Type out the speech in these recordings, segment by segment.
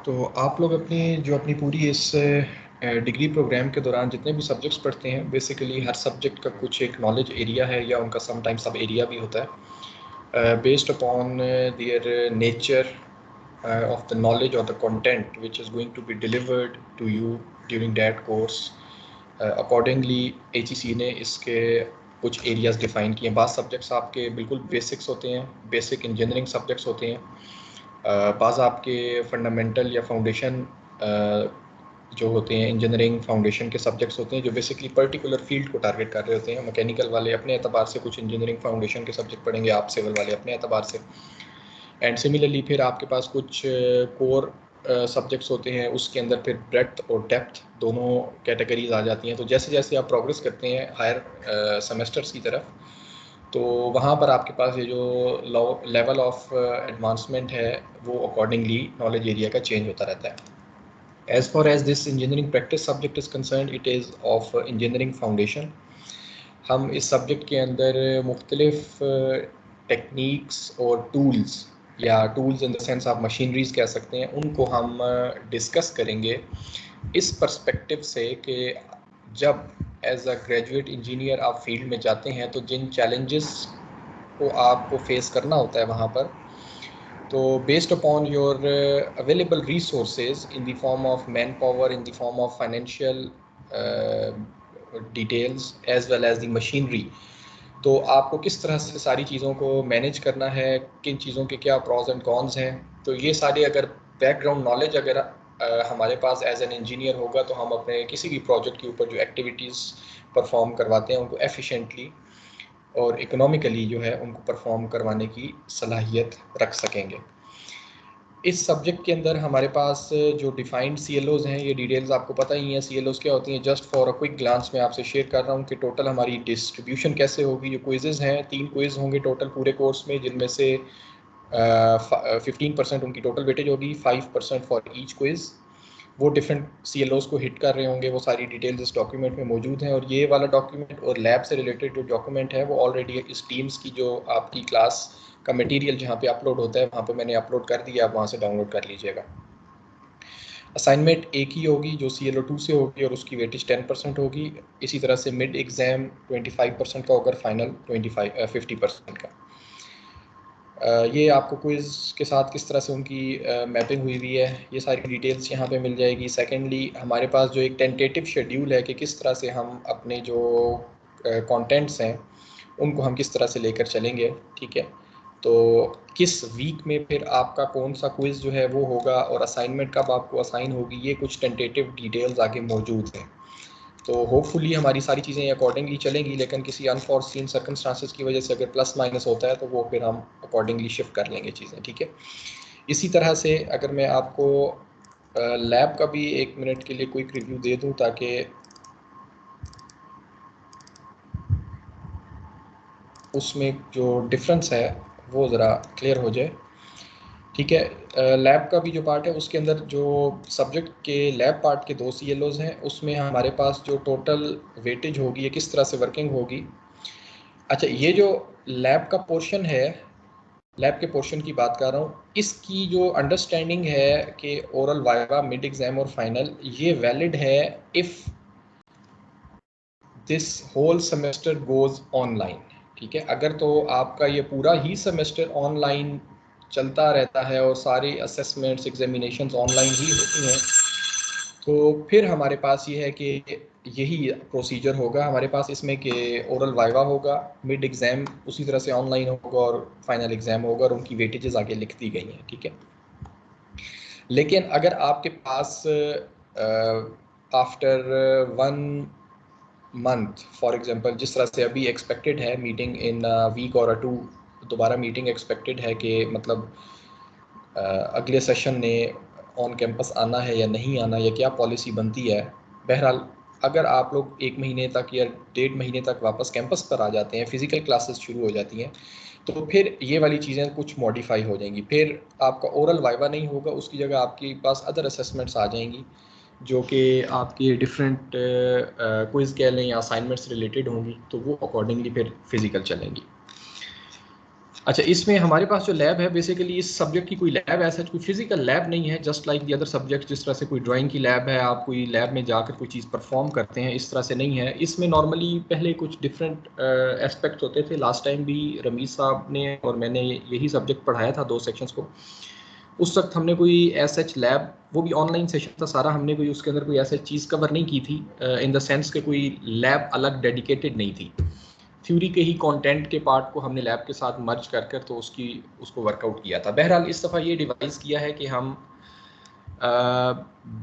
तो आप लोग अपनी पूरी इस डिग्री प्रोग्राम के दौरान जितने भी सब्जेक्ट्स पढ़ते हैं, बेसिकली हर सब्जेक्ट का कुछ एक नॉलेज एरिया है या उनका समटाइम्स सब एरिया भी होता है, based upon their nature of the knowledge or the content which is going to be delivered to you during that course. Accordingly HEC ने इसके कुछ एरियाज डिफाइन किए हैं। बाज़ सब्जेक्ट्स आपके बिल्कुल बेसिक्स होते हैं, बेसिक इंजीनियरिंग सब्जेक्ट्स होते हैं, बाज़ आपके फंडामेंटल या फाउंडेशन जो होते हैं इंजीनियरिंग फाउंडेशन के सब्जेक्ट्स होते हैं जो बेसिकली पर्टिकुलर फील्ड को टारगेट कर रहे होते हैं। मैकेनिकल वाले अपने एतबार से कुछ इंजीनियरिंग फाउंडेशन के सब्जेक्ट पढ़ेंगे, आप सिविल वाले अपने एतबार से। एंड सिमिलरली फिर आपके पास कुछ कोर सब्जेक्ट्स होते हैं, उसके अंदर फिर ब्रेड्थ और डेप्थ दोनों कैटेगरीज आ जाती हैं। तो जैसे जैसे आप प्रोग्रेस करते हैं हायर सेमेस्टर्स की तरफ, तो वहाँ पर आपके पास ये जो लेवल ऑफ एडवांसमेंट है वो अकॉर्डिंगली नॉलेज एरिया का चेंज होता रहता है। As far as this engineering practice subject is concerned, it is of engineering foundation. हम इस सब्जेक्ट के अंदर मुख्तलिफ टेक्निक्स और टूल्स या टूल्स इन द सेंस आप मशीनरीज कह सकते हैं, उनको हम डिस्कस करेंगे इस पर्सपेक्टिव से कि जब एज अ ग्रेजुएट इंजीनियर आप फील्ड में जाते हैं तो जिन चैलेंजेस को आपको फेस करना होता है वहाँ पर, तो based upon your available resources in the form of manpower, in the form of financial details as well as the machinery, तो आपको किस तरह से सारी चीज़ों को मैनेज करना है, किन चीज़ों के क्या प्रॉज एंड कॉन्स हैं, तो ये सारे अगर बैकग्राउंड नॉलेज अगर हमारे पास एज एन इंजीनियर होगा तो हम अपने किसी भी प्रोजेक्ट के ऊपर जो एक्टिविटीज़ परफॉर्म करवाते हैं उनको एफिशिएंटली और इकोनॉमिकली जो है उनको परफॉर्म करवाने की सलाहियत रख सकेंगे। इस सब्जेक्ट के अंदर हमारे पास जो डिफाइंड CLOs हैं, ये डिटेल्स आपको पता ही हैं CLOs क्या होती हैं। Just for a quick glance मैं आपसे शेयर कर रहा हूँ कि टोटल हमारी डिस्ट्रीब्यूशन कैसे होगी। जो क्विजेज़ हैं 3 क्विज़ होंगे टोटल पूरे कोर्स में, जिनमें से 15% उनकी टोटल वेटेज होगी, 5% फॉर ईच क्विज़। वो डिफरेंट CLOs को हिट कर रहे होंगे, वो सारी डिटेल्स इस डॉक्यूमेंट में मौजूद हैं। और ये वाला डॉक्यूमेंट और लैब से रिलेटेड जो डॉक्यूमेंट है वो ऑलरेडी इस टीम्स की जो आपकी क्लास का मटेरियल जहाँ पे अपलोड होता है वहाँ पे मैंने अपलोड कर दिया, आप वहाँ से डाउनलोड कर लीजिएगा। असाइनमेंट एक ही होगी जो CLO2 से होगी और उसकी वेटेज 10% होगी। इसी तरह से मिड एग्ज़ाम 25% का होकर फाइनल 50% का। ये आपको क्विज़ के साथ किस तरह से उनकी मैपिंग हुई हुई है, ये सारी डिटेल्स यहाँ पे मिल जाएगी। सेकेंडली हमारे पास जो एक टेंटेटिव शेड्यूल है कि किस तरह से हम अपने जो कंटेंट्स हैं उनको हम किस तरह से लेकर चलेंगे, ठीक है। तो किस वीक में फिर आपका कौन सा क्विज़ जो है वो होगा और असाइनमेंट कब आपको असाइन होगी, ये कुछ टेंटेटिव डिटेल्स आगे मौजूद हैं। तो होपफुली हमारी सारी चीज़ें अकॉर्डिंगली चलेंगी, लेकिन किसी अनफॉर्सीन सर्कमस्टांसेस की वजह से अगर प्लस माइनस होता है तो वो फिर हम अकॉर्डिंगली शिफ्ट कर लेंगे चीज़ें, ठीक है। इसी तरह से अगर मैं आपको लैब का भी 1 मिनट के लिए क्विक रिव्यू दे दूं ताकि उसमें जो डिफरेंस है वो ज़रा क्लियर हो जाए, ठीक है। लैब का भी जो पार्ट है उसके अंदर जो सब्जेक्ट के लैब पार्ट के 2 CLOs हैं, उसमें हमारे पास जो टोटल वेटेज होगी ये किस तरह से वर्किंग होगी। अच्छा, ये जो लैब का पोर्शन है, लैब के पोर्शन की बात कर रहा हूँ, इसकी जो अंडरस्टैंडिंग है कि ओरल वाइवा मिड एग्जाम और फाइनल ये वैलिड है if this whole semester goes online, ठीक है। अगर तो आपका ये पूरा ही सेमेस्टर ऑनलाइन चलता रहता है और सारे असेसमेंट्स एग्जामिनेशंस ऑनलाइन ही होती हैं, तो फिर हमारे पास ये है कि यही प्रोसीजर होगा हमारे पास इसमें कि ओरल वाइवा होगा, मिड एग्ज़ाम उसी तरह से ऑनलाइन होगा और फाइनल एग्ज़ाम होगा और उनकी वेटेजेस आगे लिख दी गई हैं, ठीक है। लेकिन अगर आपके पास आफ्टर 1 मंथ फॉर एग्जांपल, जिस तरह से अभी एक्सपेक्टेड है मीटिंग इन वीक और 2, दोबारा मीटिंग एक्सपेक्टेड है कि मतलब अगले सेशन ने ऑन कैंपस आना है या नहीं आना या क्या पॉलिसी बनती है। बहरहाल अगर आप लोग 1 महीने तक या 1.5 महीने तक वापस कैंपस पर आ जाते हैं, फ़िज़िकल क्लासेस शुरू हो जाती हैं, तो फिर ये वाली चीज़ें कुछ मॉडिफाई हो जाएंगी। फिर आपका ओरल वाइवा नहीं होगा, उसकी जगह आपके पास अदर असेसमेंट्स आ जाएंगी जो कि आपके डिफरेंट क्विज़ कह लें या असाइनमेंट से रिलेटेड होंगी, तो वो अकॉर्डिंगली फिर फिज़िकल चलेंगी। अच्छा, इसमें हमारे पास जो लैब है बेसिकली इस सब्जेक्ट की कोई लैब ऐसा कोई फिजिकल लैब नहीं है, just like the other subject. जिस तरह से कोई ड्राइंग की लैब है, आप कोई लैब में जाकर कोई चीज़ परफॉर्म करते हैं, इस तरह से नहीं है। इसमें नॉर्मली पहले कुछ डिफरेंट एस्पेक्ट होते थे। लास्ट टाइम भी रमीज साहब ने और मैंने यही सब्जेक्ट पढ़ाया था 2 सेक्शंस को। उस वक्त हमने कोई ऐसा लैब, वो भी ऑनलाइन सेशन था सारा, हमने कोई उसके अंदर कोई ऐसा चीज़ कवर नहीं की थी इन द सेंस कि कोई लैब अलग डेडिकेटेड नहीं थी। थ्योरी के ही कंटेंट के पार्ट को हमने लैब के साथ मर्ज कर कर तो उसको वर्कआउट किया था। बहरहाल इस दफ़ा ये डिवाइस किया है कि हम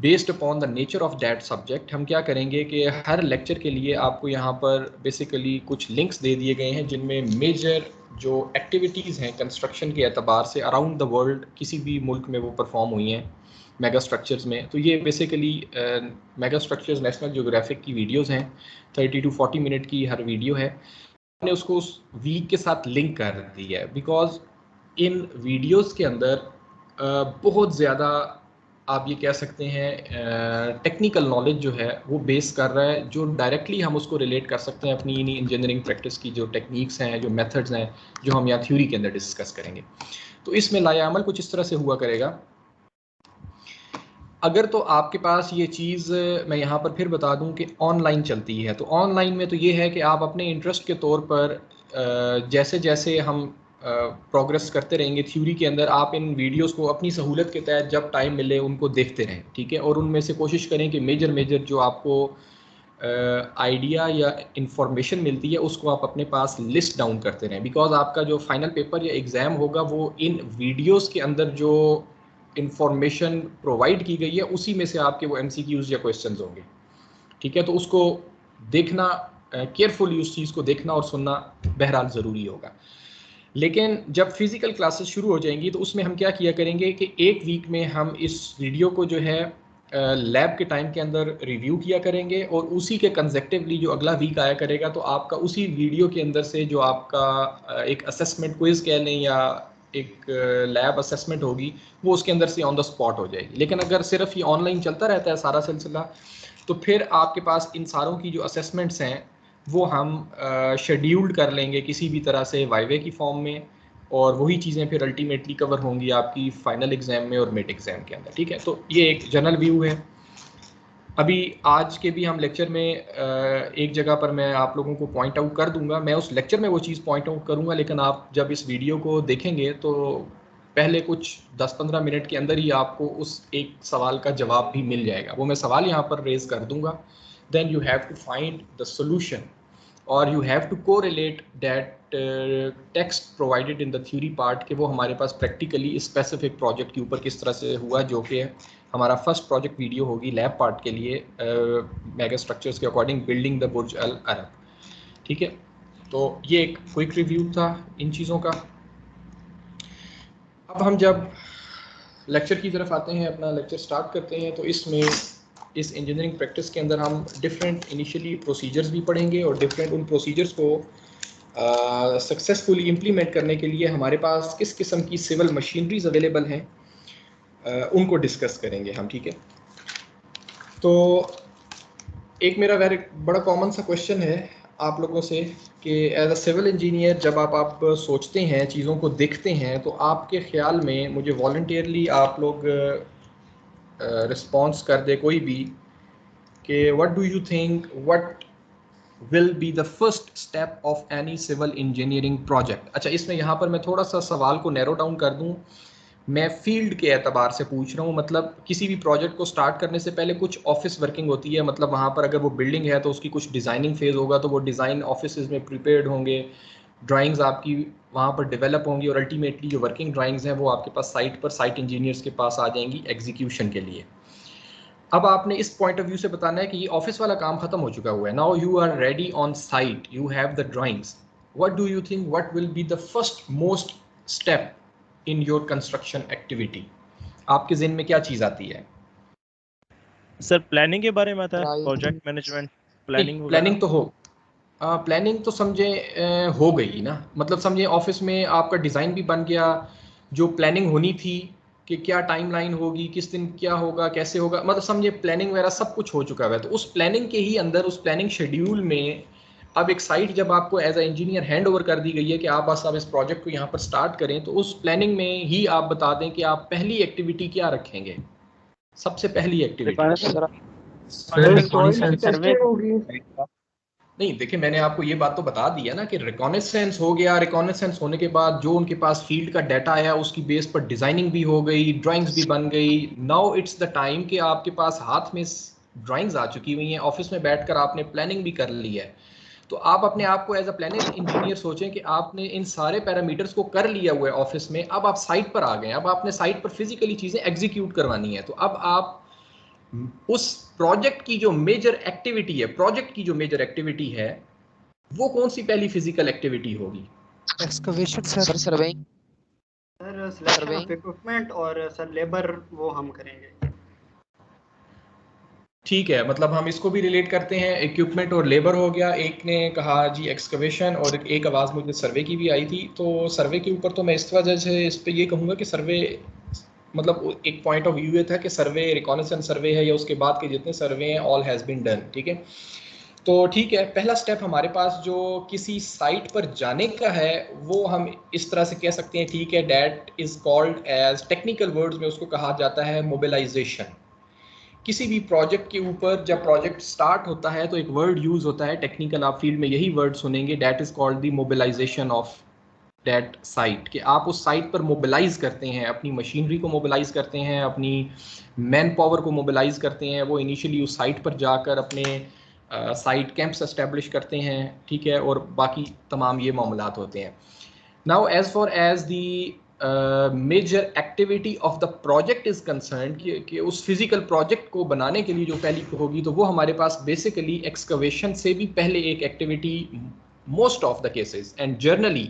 based upon the nature of that subject हम क्या करेंगे कि हर लेक्चर के लिए आपको यहाँ पर बेसिकली कुछ लिंक्स दे दिए गए हैं जिनमें मेजर जो एक्टिविटीज़ हैं कंस्ट्रक्शन के एतबार से अराउंड द वर्ल्ड किसी भी मुल्क में वो परफॉर्म हुई हैं मेगा स्ट्रक्चर्स में। तो ये basically mega structures national geographic की वीडियोज़ हैं, 30 to 40 मिनट की हर वीडियो है। मैंने उसको उस वीक के साथ लिंक कर दिया है बिकॉज इन वीडियोस के अंदर बहुत ज़्यादा आप ये कह सकते हैं टेक्निकल नॉलेज जो है वो बेस कर रहा है, जो डायरेक्टली हम उसको रिलेट कर सकते हैं अपनी इन्हीं इंजीनियरिंग प्रैक्टिस की जो टेक्निक्स हैं, जो मेथड्स हैं, जो हम यहाँ थ्योरी के अंदर डिस्कस करेंगे। तो इसमें लाया अमल कुछ इस तरह से हुआ करेगा। अगर तो आपके पास ये चीज़ मैं यहाँ पर फिर बता दूँ कि ऑनलाइन चलती है, तो ऑनलाइन में तो ये है कि आप अपने इंटरेस्ट के तौर पर जैसे जैसे हम प्रोग्रेस करते रहेंगे थ्योरी के अंदर, आप इन वीडियोस को अपनी सहूलत के तहत जब टाइम मिले उनको देखते रहें, ठीक है। और उनमें से कोशिश करें कि मेजर जो आपको आइडिया या इंफॉर्मेशन मिलती है उसको आप अपने पास लिस्ट डाउन करते रहें, बिकॉज आपका जो फाइनल पेपर या एग्ज़ाम होगा वो इन वीडियोस के अंदर जो इंफॉर्मेशन प्रोवाइड की गई है उसी में से आपके वो एमसीक्यूज या क्वेश्चंस होंगे, ठीक है। तो उसको देखना केयरफुली, उस चीज़ को देखना और सुनना बहरहाल ज़रूरी होगा। लेकिन जब फिज़िकल क्लासेस शुरू हो जाएंगी तो उसमें हम क्या किया करेंगे कि एक वीक में हम इस वीडियो को जो है लैब के टाइम के अंदर रिव्यू किया करेंगे और उसी के कंसेक्टिवली जो अगला वीक आया करेगा तो आपका उसी वीडियो के अंदर से जो आपका एक असेसमेंट क्विज़ कह लें या एक लैब असेसमेंट होगी वो उसके अंदर से ऑन द स्पॉट हो जाएगी। लेकिन अगर सिर्फ ये ऑनलाइन चलता रहता है सारा सिलसिला तो फिर आपके पास इन सारों की जो असेसमेंट्स हैं वो हम शेड्यूल्ड कर लेंगे किसी भी तरह से वाइवे की फॉर्म में, और वही चीज़ें फिर अल्टीमेटली कवर होंगी आपकी फाइनल एग्जाम में और मिड एग्जाम के अंदर, ठीक है। तो ये एक जनरल व्यू है। अभी आज के भी हम लेक्चर में एक जगह पर मैं आप लोगों को पॉइंट आउट कर दूंगा, मैं उस लेक्चर में वो चीज़ पॉइंट आउट करूंगा, लेकिन आप जब इस वीडियो को देखेंगे तो पहले कुछ 10-15 मिनट के अंदर ही आपको उस एक सवाल का जवाब भी मिल जाएगा। वो मैं सवाल यहाँ पर रेज कर दूंगा, then you have to find the solution और you have to correlate that text provided in the theory part कि वो हमारे पास प्रैक्टिकली स्पेसिफिक प्रोजेक्ट के ऊपर किस तरह से हुआ, जो कि हमारा फर्स्ट प्रोजेक्ट वीडियो होगी लैब पार्ट के लिए मेगा स्ट्रक्चर्स के अकॉर्डिंग बिल्डिंग द बुर्ज अल अरब, ठीक है। तो ये एक क्विक रिव्यू था इन चीज़ों का। अब हम जब लेक्चर की तरफ आते हैं, अपना लेक्चर स्टार्ट करते हैं, तो इसमें इस इंजीनियरिंग प्रैक्टिस के अंदर हम डिफरेंट इनिशियली प्रोसीजर्स भी पढ़ेंगे और डिफरेंट उन प्रोसीजर्स को सक्सेसफुली इम्प्लीमेंट करने के लिए हमारे पास किस किस्म की सिविल मशीनरीज अवेलेबल हैं उनको डिस्कस करेंगे हम, ठीक है। तो एक मेरा वेरी बड़ा कॉमन सा क्वेश्चन है आप लोगों से कि एज अ सिविल इंजीनियर जब आप सोचते हैं, चीज़ों को देखते हैं, तो आपके ख्याल में मुझे वॉलंटियरली आप लोग रिस्पॉन्स कर दे कोई भी कि what do you think what will be the first step of any civil engineering project. अच्छा, इसमें यहाँ पर मैं थोड़ा सा सवाल को नैरो डाउन कर दूँ, मैं फील्ड के एतबार से पूछ रहा हूँ। मतलब किसी भी प्रोजेक्ट को स्टार्ट करने से पहले कुछ ऑफिस वर्किंग होती है, मतलब वहाँ पर अगर वो बिल्डिंग है तो उसकी कुछ डिज़ाइनिंग फेज़ होगा, तो वो डिज़ाइन ऑफिस में प्रिपेयर्ड होंगे, ड्राइंग्स आपकी वहाँ पर डेवलप होंगी और अल्टीमेटली जो वर्किंग ड्राइंग्स हैं वो आपके पास साइट पर साइट इंजीनियर्स के पास आ जाएंगी एग्जीक्यूशन के लिए। अब आपने इस पॉइंट ऑफ व्यू से बताना है कि ये ऑफिस वाला काम खत्म हो चुका हुआ है, now you are ready on site, you have the drawings, what do you think what will be the first most step in your construction activity? आपके ज़हन में क्या चीज़ आती है? सर प्लानिंग के बारे में आता है, प्रोजेक्ट मैनेजमेंट प्लानिंग होगा। प्लानिंग तो हो, प्लानिंग तो समझे हो गई ना, मतलब समझे ऑफिस में आपका डिज़ाइन भी बन गया, जो प्लानिंग होनी थी कि क्या टाइमलाइन होगी, किस दिन क्या होगा, कैसे होगा, मतलब समझे प्लानिंग वगैरह सब कुछ हो चुका है। तो उस प्लानिंग के ही अंदर, उस प्लानिंग शेड्यूल में अब एक साइट जब आपको as a engineer hand over कर दी गई है कि आप बस अब इस प्रोजेक्ट को यहाँ पर स्टार्ट करें, तो उस प्लानिंग में ही आप बता दें कि आप पहली एक्टिविटी क्या रखेंगे, सबसे पहली एक्टिविटी। सर्वे होगी। नहीं देखिए, मैंने आपको ये बात तो बता दी है ना कि रिकॉनेसेंस हो गया, रिकॉनेसेंस होने के बाद जो उनके पास फील्ड का डाटा आया उसकी बेस पर डिजाइनिंग भी हो गई, ड्राइंग्स भी बन गई। नाउ इट्स द टाइम कि आपके पास हाथ में ड्राइंग्स आ चुकी हुई हैं, ऑफिस में बैठकर आपने प्लानिंग भी कर ली है। तो आप अपने आप को एज अ प्लानिंग इंजीनियर सोचें कि आपने इन सारे पैरामीटर्स को कर लिया हुआ है ऑफिस में, अब आप साइट पर आ गए, अब आपने साइट पर फिजिकली चीजें एग्जीक्यूट करवानी है। तो अब आप उस प्रोजेक्ट की जो मेजर एक्टिविटी है, प्रोजेक्ट की जो मेजर एक्टिविटी है, वो कौन सी पहली फिजिकल एक्टिविटी होगी? Excavation sir, surveying sir, selection of equipment और सर लेबर वो हम करेंगे। ठीक है, मतलब हम इसको भी रिलेट करते हैं, इक्विपमेंट और लेबर हो गया। एक ने कहा जी एक्सकवेशन, और एक आवाज़ मुझे सर्वे की भी आई थी। तो सर्वे के ऊपर तो मैं इस वजह से इस पे ये कहूँगा कि सर्वे मतलब एक पॉइंट ऑफ व्यू ये था कि सर्वे रिकॉनेसेंस सर्वे है या उसके बाद के जितने सर्वे हैं ऑल हैज़ बीन डन। ठीक है, तो ठीक है, पहला स्टेप हमारे पास जो किसी साइट पर जाने का है वो हम इस तरह से कह सकते हैं, ठीक है, that is called as, technical words में उसको कहा जाता है मोबिलाइजेशन। किसी भी प्रोजेक्ट के ऊपर जब प्रोजेक्ट स्टार्ट होता है तो एक वर्ड यूज होता है टेक्निकल, आप फील्ड में यही वर्ड सुनेंगे, that is called the mobilisation of that site. कि आप उस साइट पर मोबिलाइज करते हैं, अपनी मशीनरी को मोबिलाइज करते हैं, अपनी मैन पावर को मोबिलाइज करते हैं। वो इनिशियली उस साइट पर जाकर अपने साइट कैंप्स एस्टेब्लिश करते हैं, ठीक है, और बाकी तमाम ये मामलात होते हैं। Now as far as the major activity of the project is concern, कि उस फिजिकल प्रोजेक्ट को बनाने के लिए जो पहली होगी, तो वो हमारे पास बेसिकली एक्सकवेशन से भी पहले एक activity, most of the cases and generally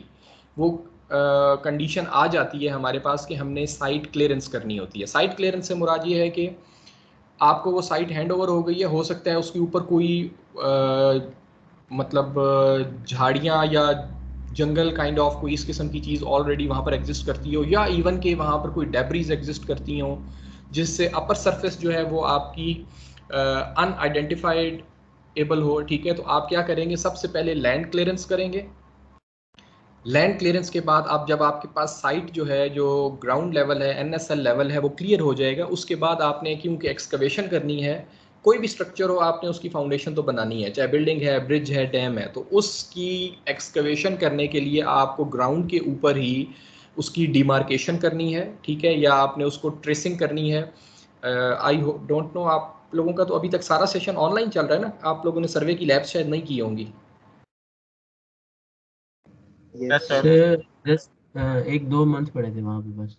वो कंडीशन आ जाती है हमारे पास कि हमने साइट क्लियरेंस करनी होती है। साइट क्लियरेंस से मुराद ये है कि आपको वो साइट हैंड ओवर हो गई है, हो सकता है उसके ऊपर कोई मतलब झाड़ियाँ या जंगल काइंड ऑफ कोई इस किस्म की चीज़ ऑलरेडी वहाँ पर एग्जिस्ट करती हो, या इवन के वहाँ पर कोई डेब्रीज एग्जिस्ट करती हो जिससे अपर सरफेस जो है वो आपकी अनआइडेंटिफाइड एबल हो। ठीक है, तो आप क्या करेंगे, सबसे पहले लैंड क्लियरेंस करेंगे। लैंड क्लियरेंस के बाद आप जब आपके पास साइट जो है, जो ग्राउंड लेवल है, NSL लेवल है, वो क्लियर हो जाएगा, उसके बाद आपने क्योंकि एक्सकवेशन करनी है, कोई भी स्ट्रक्चर हो आपने उसकी फाउंडेशन तो बनानी है, चाहे बिल्डिंग है, ब्रिज है, डैम है, तो उसकी एक्सकवेशन करने के लिए आपको ग्राउंड के ऊपर ही उसकी डिमार्केशन करनी है। ठीक है, या आपने उसको ट्रेसिंग करनी है। आई डोंट नो, आप लोगों का तो अभी तक सारा सेशन ऑनलाइन चल रहा है ना, आप लोगों ने सर्वे की लैब शायद नहीं की होंगी। बस 1-2 मंथ पड़े थे वहाँ पे बस।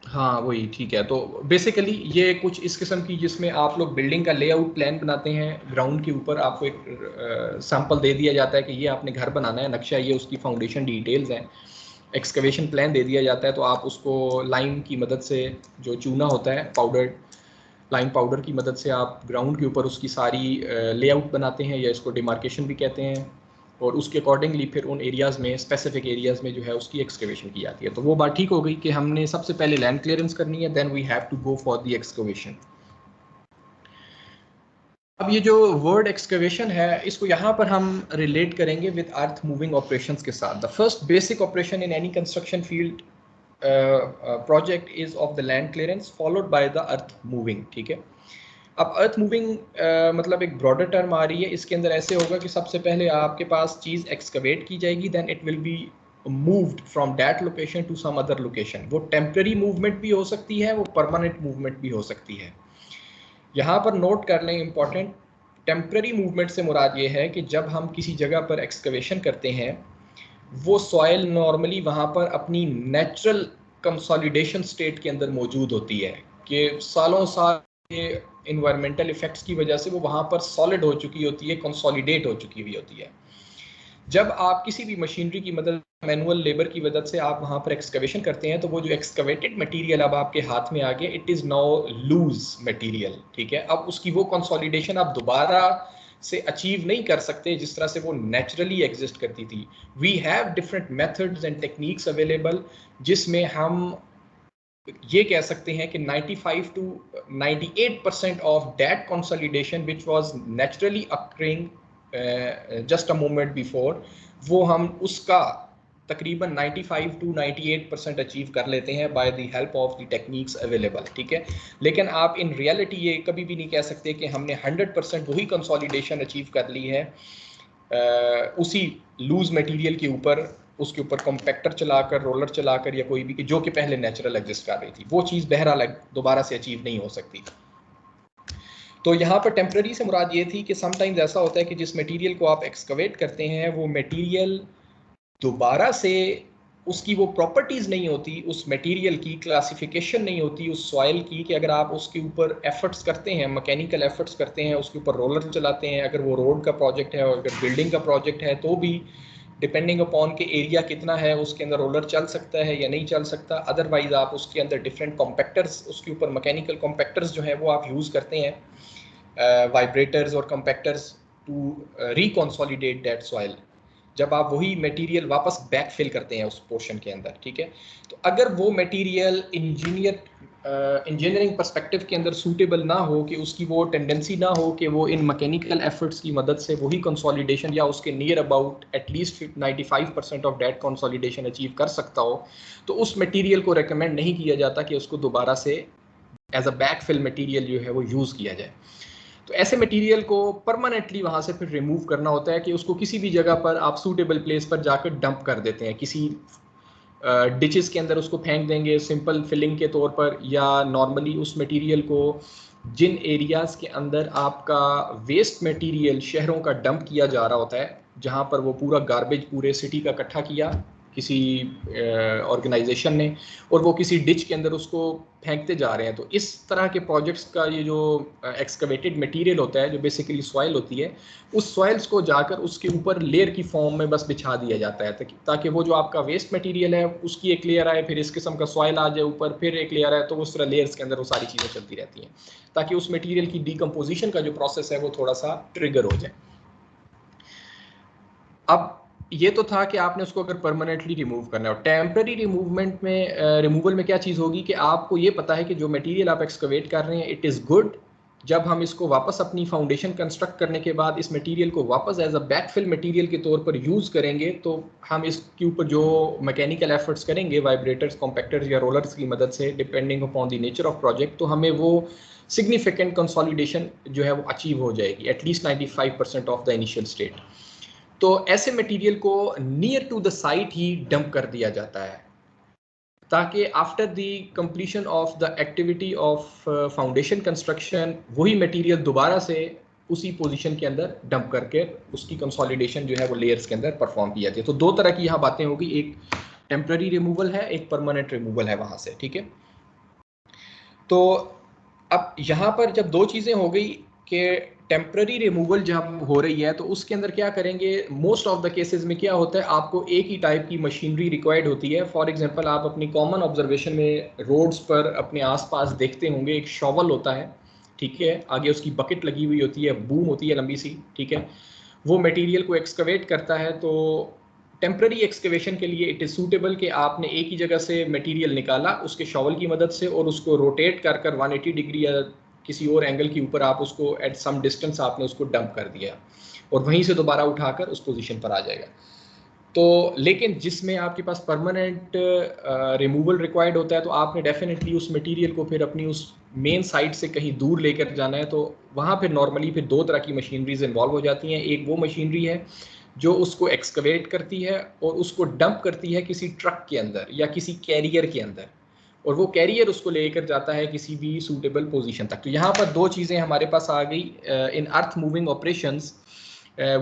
हाँ वही, ठीक है। तो बेसिकली ये कुछ इस किस्म की, जिसमें आप लोग बिल्डिंग का लेआउट प्लान बनाते हैं, ग्राउंड के ऊपर आपको एक सैंपल दे दिया जाता है कि ये आपने घर बनाना है, नक्शा, ये उसकी फाउंडेशन डिटेल्स हैं, एक्सकवेशन प्लान दे दिया जाता है। तो आप उसको लाइम की मदद से, जो चूना होता है पाउडर, लाइम पाउडर की मदद से आप ग्राउंड के ऊपर उसकी सारी लेआउट बनाते हैं, या इसको डिमार्केशन भी कहते हैं, और उसके अकॉर्डिंगली फिर उन एरियाज़ में, स्पेसिफिक एरियाज़ में जो है उसकी एक्सकवेशन की जाती है। तो वो बात ठीक हो गई कि हमने सबसे पहले लैंड क्लियरेंस करनी है, then we have to go for the excavation. अब ये जो वर्ड एक्सकवेशन है, इसको यहाँ पर हम रिलेट करेंगे विद अर्थ मूविंग ऑपरेशंस के साथ। The first basic operation in any construction field project is of the land clearance followed by the earth moving. ठीक है, अब अर्थ मूविंग मतलब एक ब्रॉडर टर्म आ रही है। इसके अंदर ऐसे होगा कि सबसे पहले आपके पास चीज़ एक्सकवेट की जाएगी, then it will be moved from that location to some other location. वो टेम्पररी मूवमेंट भी हो सकती है, वो परमानेंट मूवमेंट भी हो सकती है। यहाँ पर नोट कर लें इंपॉर्टेंट, टेम्पररी मूवमेंट से मुराद ये है कि जब हम किसी जगह पर एक्सकवेशन करते हैं, वो सॉइल नॉर्मली वहाँ पर अपनी नेचुरल कंसोलिडेशन स्टेट के अंदर मौजूद होती है, कि सालों साल के इन्वायरमेंटल इफेक्ट्स की वजह से वो वहाँ पर सॉलिड हो चुकी होती है, कंसोलिडेट हो चुकी हुई होती है। जब आप किसी भी मशीनरी की मदद, मैनुअल लेबर की मदद से आप वहाँ पर एक्सकवेशन करते हैं, तो वो जो एक्सकवेटेड मटेरियल अब आपके हाथ में आ गया, it is now loose material. ठीक है, अब उसकी वो कंसोलिडेशन आप दोबारा से अचीव नहीं कर सकते जिस तरह से वो नेचुरली एग्जिस्ट करती थी। We have different methods and techniques available, जिसमें हम ये कह सकते हैं कि 95 to 98% of that consolidation which was naturally occurring just a moment before, वो हम उसका तकरीबन 95 to 98% अचीव कर लेते हैं bye the help of the techniques available, ठीक है। लेकिन आप इन रियलिटी ये कभी भी नहीं कह सकते कि हमने 100% वही कंसोलिडेशन अचीव कर ली है उसी लूज मटेरियल के ऊपर, उसके ऊपर कॉम्पैक्टर चलाकर, रोलर चलाकर या कोई भी, जो कि पहले नेचुरल एग्जिस्ट कर रही थी, वो चीज़ बहरहाल दोबारा से अचीव नहीं हो सकती। तो यहाँ पर टेम्पररी से मुराद ये थी कि समटाइम्स ऐसा होता है कि जिस मटेरियल को आप एक्सकवेट करते हैं वो मटेरियल दोबारा से उसकी वो प्रॉपर्टीज़ नहीं होती, उस मटेरियल की क्लासिफिकेशन नहीं होती उस सॉइल की, कि अगर आप उसके ऊपर एफर्ट्स करते हैं, मैकेनिकल एफर्ट्स करते हैं, उसके ऊपर रोलर चलाते हैं, अगर वो रोड का प्रोजेक्ट है और अगर बिल्डिंग का प्रोजेक्ट है तो भी डिपेंडिंग अपॉन के एरिया कितना है उसके अंदर रोलर चल सकता है या नहीं चल सकता। अदरवाइज आप उसके अंदर डिफरेंट कॉम्पैक्टर्स, उसके ऊपर मैकेनिकल कॉम्पैक्टर्स जो है वो आप यूज़ करते हैं, वाइब्रेटर्स और कॉम्पैक्टर्स टू रिकॉन्सोलिडेट दैट सॉइल, जब आप वही मटेरियल वापस बैक फिल करते हैं उस पोर्शन के अंदर, ठीक है। तो अगर वो मटेरियल इंजीनियरिंग पर्सपेक्टिव के अंदर सूटेबल ना हो, कि उसकी वो टेंडेंसी ना हो कि वो इन मैकेनिकल एफर्ट्स की मदद से वही कंसोलिडेशन या उसके near about at least 95% of that consolidation achieve कर सकता हो, तो उस मटेरियल को रेकमेंड नहीं किया जाता कि उसको दोबारा से as a back fill material जो है वो यूज़ किया जाए। तो ऐसे मटेरियल को परमानेंटली वहाँ से फिर रिमूव करना होता है कि उसको किसी भी जगह पर आप सूटेबल प्लेस पर जाकर डंप कर देते हैं, किसी डिचेस के अंदर उसको फेंक देंगे सिंपल फिलिंग के तौर पर, या नॉर्मली उस मटेरियल को जिन एरियाज़ के अंदर आपका वेस्ट मटेरियल शहरों का डंप किया जा रहा होता है, जहाँ पर वो पूरा गार्बेज पूरे सिटी का इकट्ठा किया किसी ऑर्गेनाइजेशन ने और वो किसी डिच के अंदर उसको फेंकते जा रहे हैं, तो इस तरह के प्रोजेक्ट्स का ये जो एक्सकवेटेड मटेरियल होता है, जो बेसिकली सॉइल होती है, उस सॉइल्स को जाकर उसके ऊपर लेयर की फॉर्म में बस बिछा दिया जाता है, ताकि वो जो आपका वेस्ट मटेरियल है उसकी एक लेयर आए, फिर इस किस्म का सॉइल आ जाए ऊपर, फिर एक लेयर आए, तो उस तरह लेयर्स के अंदर वो सारी चीज़ें चलती रहती हैं, ताकि उस मटीरियल की डिकम्पोजिशन का जो प्रोसेस है वो थोड़ा सा ट्रिगर हो जाए। अब ये तो था कि आपने उसको अगर परमानेंटली रिमूव करना है, और टेम्पररी रिमूवमेंट में रिमूवल में क्या चीज़ होगी कि आपको ये पता है कि जो मटेरियल आप एक्सकवेट कर रहे हैं इट इज़ गुड, जब हम इसको वापस अपनी फाउंडेशन कंस्ट्रक्ट करने के बाद इस मटेरियल को वापस एज अ बैकफिल मटेरियल के तौर पर यूज़ करेंगे, तो हम इसके ऊपर जो मैकेनिकल एफर्ट्स करेंगे वाइब्रेटर्स, कॉम्पैक्टर्स या रोलर्स की मदद से, depending upon the nature of project, तो हमें वो सिग्निफिकेंट कंसोलिडेशन जो है वो अचीव हो जाएगी, at least 95% of the initial state. तो ऐसे मटेरियल को नियर टू द साइट ही डंप कर दिया जाता है, ताकि after the completion of the activity of foundation construction वही मटेरियल दोबारा से उसी पोजीशन के अंदर डंप करके उसकी कंसोलिडेशन जो है वो लेयर्स के अंदर परफॉर्म की जाती है। तो दो तरह की यहाँ बातें होगी, एक टेम्पररी रिमूवल है, एक परमानेंट रिमूवल है वहाँ से, ठीक है। तो अब यहाँ पर जब दो चीज़ें हो गई कि टेम्पररी रिमूवल जब हो रही है, तो उसके अंदर क्या करेंगे, मोस्ट ऑफ द केसेस में क्या होता है, आपको एक ही टाइप की मशीनरी रिक्वायर्ड होती है। फॉर एग्जांपल आप अपनी कॉमन ऑब्जर्वेशन में रोड्स पर अपने आसपास देखते होंगे, एक शॉवल होता है, ठीक है, आगे उसकी बकेट लगी हुई होती है, बूम होती है लंबी सी, ठीक है, वो मटेरियल को एक्सकवेट करता है। तो टेम्पररी एक्सकवेशन के लिए इट इज़ सूटेबल कि आपने एक ही जगह से मटेरियल निकाला उसके शॉवल की मदद से, और उसको रोटेट कर 180 डिग्री या किसी और एंगल के ऊपर आप उसको एट सम डिस्टेंस आपने उसको डंप कर दिया, और वहीं से दोबारा उठाकर उस पोजीशन पर आ जाएगा। तो लेकिन जिसमें आपके पास परमानेंट रिमूवल रिक्वायर्ड होता है, तो आपने डेफिनेटली उस मटेरियल को फिर अपनी उस मेन साइट से कहीं दूर लेकर जाना है, तो वहाँ फिर नॉर्मली फिर दो तरह की मशीनरीज इन्वॉल्व हो जाती हैं। एक वो मशीनरी है जो उसको एक्सकवेट करती है और उसको डंप करती है किसी ट्रक के अंदर या किसी कैरियर के अंदर, और वो कैरियर उसको लेकर जाता है किसी भी सूटेबल पोजीशन तक। तो यहाँ पर दो चीज़ें हमारे पास आ गई in earth moving operations.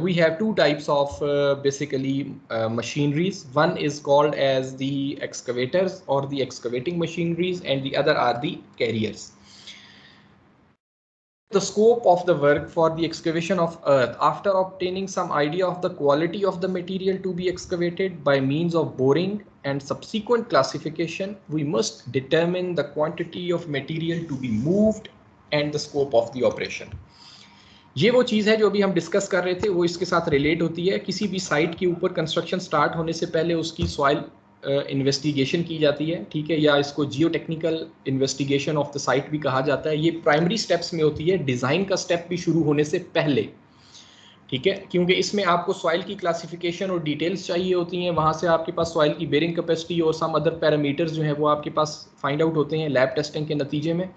We have two types of basically machineries. One is called as the excavators or the excavating machineries, and the other are the carriers. The scope of the work for the excavation of earth, after obtaining some idea of the quality of the material to be excavated by means of boring and subsequent classification, we must determine the quantity of material to be moved and the scope of the operation. ये वो चीज़ है जो अभी हम discuss कर रहे थे, वो इसके साथ रिलेट होती है। किसी भी साइट के ऊपर कंस्ट्रक्शन स्टार्ट होने से पहले उसकी सॉइल इन्वेस्टिगेशन की जाती है, ठीक है, या इसको जियो technical investigation of the site भी कहा जाता है। ये प्राइमरी स्टेप्स में होती है, डिज़ाइन का स्टेप भी शुरू होने से पहले। ठीक है, क्योंकि इसमें आपको सॉइल की क्लासिफिकेशन और डिटेल्स चाहिए होती हैं, वहाँ से आपके पास सॉइल की बेरिंग कैपेसिटी और सम अदर पैरामीटर्स जो है वो आपके पास फाइंड आउट होते हैं लैब टेस्टिंग के नतीजे में,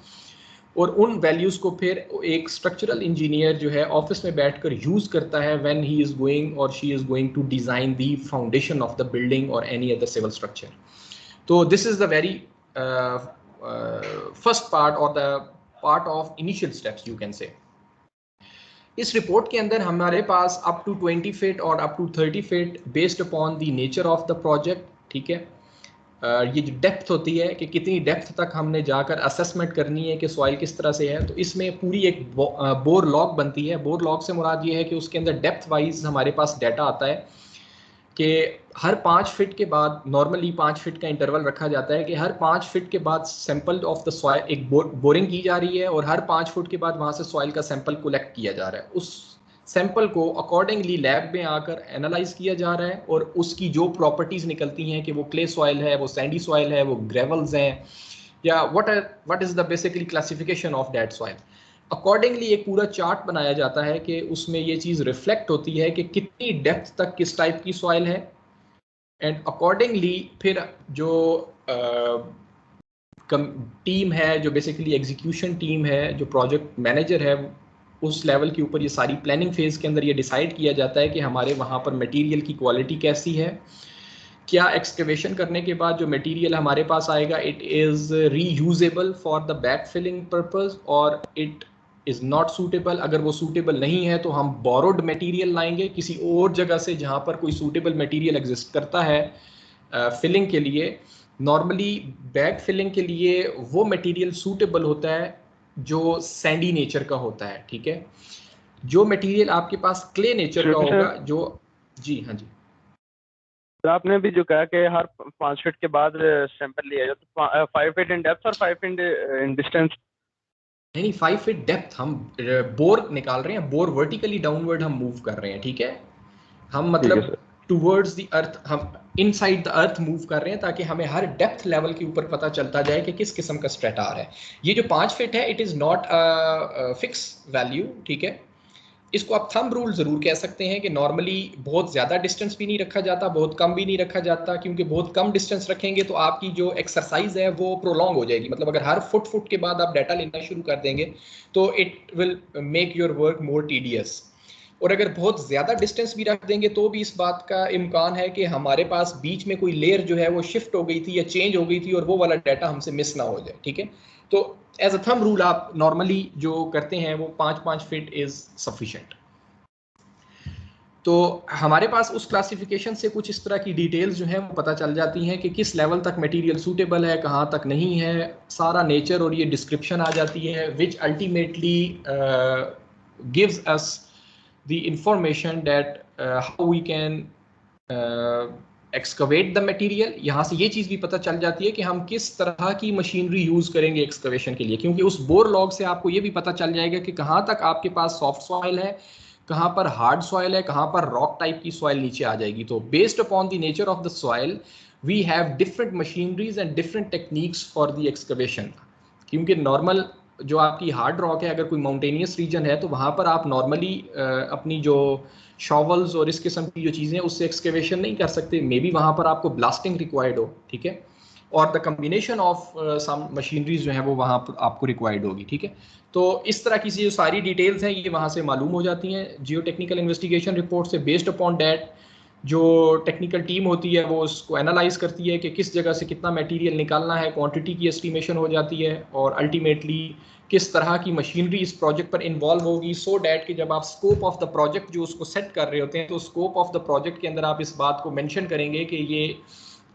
और उन वैल्यूज़ को फिर एक स्ट्रक्चरल इंजीनियर जो है ऑफिस में बैठकर यूज़ करता है व्हेन ही इज़ गोइंग और she is going to design the foundation of the building और एनी अदर सिविल स्ट्रक्चर। तो this is the very first part और the part of initial steps you can say. इस report के अंदर हमारे पास up to 20 feet और up to 30 feet based upon the nature of the project, ठीक है। ये जो डेप्थ होती है कि कितनी डेप्थ तक हमने जाकर असेसमेंट करनी है कि सॉइल किस तरह से है, तो इसमें पूरी एक बोर लॉग बनती है। बोर लॉग से मुराद ये है कि उसके अंदर डेप्थ वाइज हमारे पास डाटा आता है कि हर 5 फीट के बाद, नॉर्मली 5 फीट का इंटरवल रखा जाता है कि हर 5 फीट के बाद सैंपल ऑफ द सॉइल एक बोरिंग की जा रही है और हर 5 फुट के बाद वहाँ से सॉइल का सैंपल कलेक्ट किया जा रहा है। उस सैंपल को अकॉर्डिंगली लैब में आकर एनालाइज किया जा रहा है और उसकी जो प्रॉपर्टीज़ निकलती हैं कि वो क्ले सॉइल है, वो सैंडी सॉइल है, वो ग्रेवल्स हैं, या what is the basically classification of that soil, accordingly एक पूरा चार्ट बनाया जाता है कि उसमें ये चीज़ रिफ्लेक्ट होती है कि कितनी डेप्थ तक किस टाइप की सॉइल है, एंड अकॉर्डिंगली फिर जो टीम है, जो बेसिकली एग्जीक्यूशन टीम है, जो प्रोजेक्ट मैनेजर है, उस लेवल के ऊपर ये सारी प्लानिंग फेज के अंदर ये डिसाइड किया जाता है कि हमारे वहाँ पर मटेरियल की क्वालिटी कैसी है, क्या एक्सकवेशन करने के बाद जो मटेरियल हमारे पास आएगा it is reusable for the back filling purpose और इट इज़ नॉट सूटेबल। अगर वो सूटेबल नहीं है तो हम बोरोड मटेरियल लाएंगे किसी और जगह से जहाँ पर कोई सूटेबल मटेरियल एग्जिस्ट करता है फिलिंग के लिए। नॉर्मली बैक फिलिंग के लिए वो मटेरियल सूटेबल होता है जो सैंडी नेचर का होता है, ठीक है। जो मटेरियल आपके पास क्ले नेचर का होगा, जो जी हाँ जी, तो आपने भी जो कहा कि हर 5 फीट के बाद सैंपल लिया जाता है, 5 फीट इन डेप्थ और 5 फीट इन डिस्टेंस। नहीं, 5 फीट डेप्थ हम बोर निकाल रहे हैं, बोर वर्टिकली डाउनवर्ड हम मूव कर रहे हैं, ठीक है। हम मतलब टुवर्ड्स द अर्थ, हम इनसाइड द अर्थ मूव कर रहे हैं ताकि हमें हर डेप्थ लेवल के ऊपर पता चलता जाए कि किस किस्म का स्ट्रेटार है। ये जो 5 फीट है it is not fix value, ठीक है। इसको आप थंब रूल ज़रूर कह सकते हैं कि नॉर्मली बहुत ज़्यादा डिस्टेंस भी नहीं रखा जाता, बहुत कम भी नहीं रखा जाता, क्योंकि बहुत कम डिस्टेंस रखेंगे तो आपकी जो एक्सरसाइज है वो प्रोलॉन्ग हो जाएगी। मतलब अगर हर फुट के बाद आप डाटा लेना शुरू कर देंगे तो it will make your work more tedious. और अगर बहुत ज़्यादा डिस्टेंस भी रख देंगे तो भी इस बात का इम्कान है कि हमारे पास बीच में कोई लेयर जो है वो शिफ्ट हो गई थी या चेंज हो गई थी और वो वाला डाटा हमसे मिस ना हो जाए, ठीक है। तो एज अ थंब रूल आप नॉर्मली जो करते हैं वो 5 फीट इज़ सफिशेंट। तो हमारे पास उस क्लासिफिकेशन से कुछ इस तरह की डिटेल्स जो हैं वो पता चल जाती हैं कि किस लेवल तक मटेरियल सूटेबल है, कहाँ तक नहीं है, सारा नेचर और ये डिस्क्रिप्शन आ जाती है, which ultimately gives us the information that how we can excavate the material. यहाँ से ये चीज़ भी पता चल जाती है कि हम किस तरह की मशीनरी यूज़ करेंगे एक्सकवेशन के लिए, क्योंकि उस बोर लॉग से आपको ये भी पता चल जाएगा कि कहाँ तक आपके पास सॉफ्ट सॉइल है, कहाँ पर हार्ड सॉइल है, कहाँ पर रॉक टाइप की सॉइल नीचे आ जाएगी। तो based upon the nature of the soil we have different machineries and different techniques for the excavation. क्योंकि नॉर्मल जो आपकी हार्ड रॉक है, अगर कोई माउंटेनियस रीजन है तो वहाँ पर आप नॉर्मली अपनी जो शॉवल्स और इस किस्म की जो चीज़ें उससे एक्सकवेशन नहीं कर सकते, मे बी वहाँ पर आपको ब्लास्टिंग रिक्वायर्ड हो, ठीक है, और the combination of some machineries जो है वो वहाँ पर आपको रिक्वायर्ड होगी, ठीक है। तो इस तरह की जो सारी डिटेल्स हैं ये वहाँ से मालूम हो जाती हैं जियो टेक्निकल इन्वेस्टिगेशन रिपोर्ट से। बेस्ड अपॉन डैट जो टेक्निकल टीम होती है वो उसको एनालाइज करती है कि किस जगह से कितना मटेरियल निकालना है, क्वांटिटी की एस्टिमेशन हो जाती है, और अल्टीमेटली किस तरह की मशीनरी इस प्रोजेक्ट पर इन्वॉल्व होगी, सो डैट कि जब आप स्कोप ऑफ द प्रोजेक्ट जो उसको सेट कर रहे होते हैं तो स्कोप ऑफ द प्रोजेक्ट के अंदर आप इस बात को मेंशन करेंगे कि ये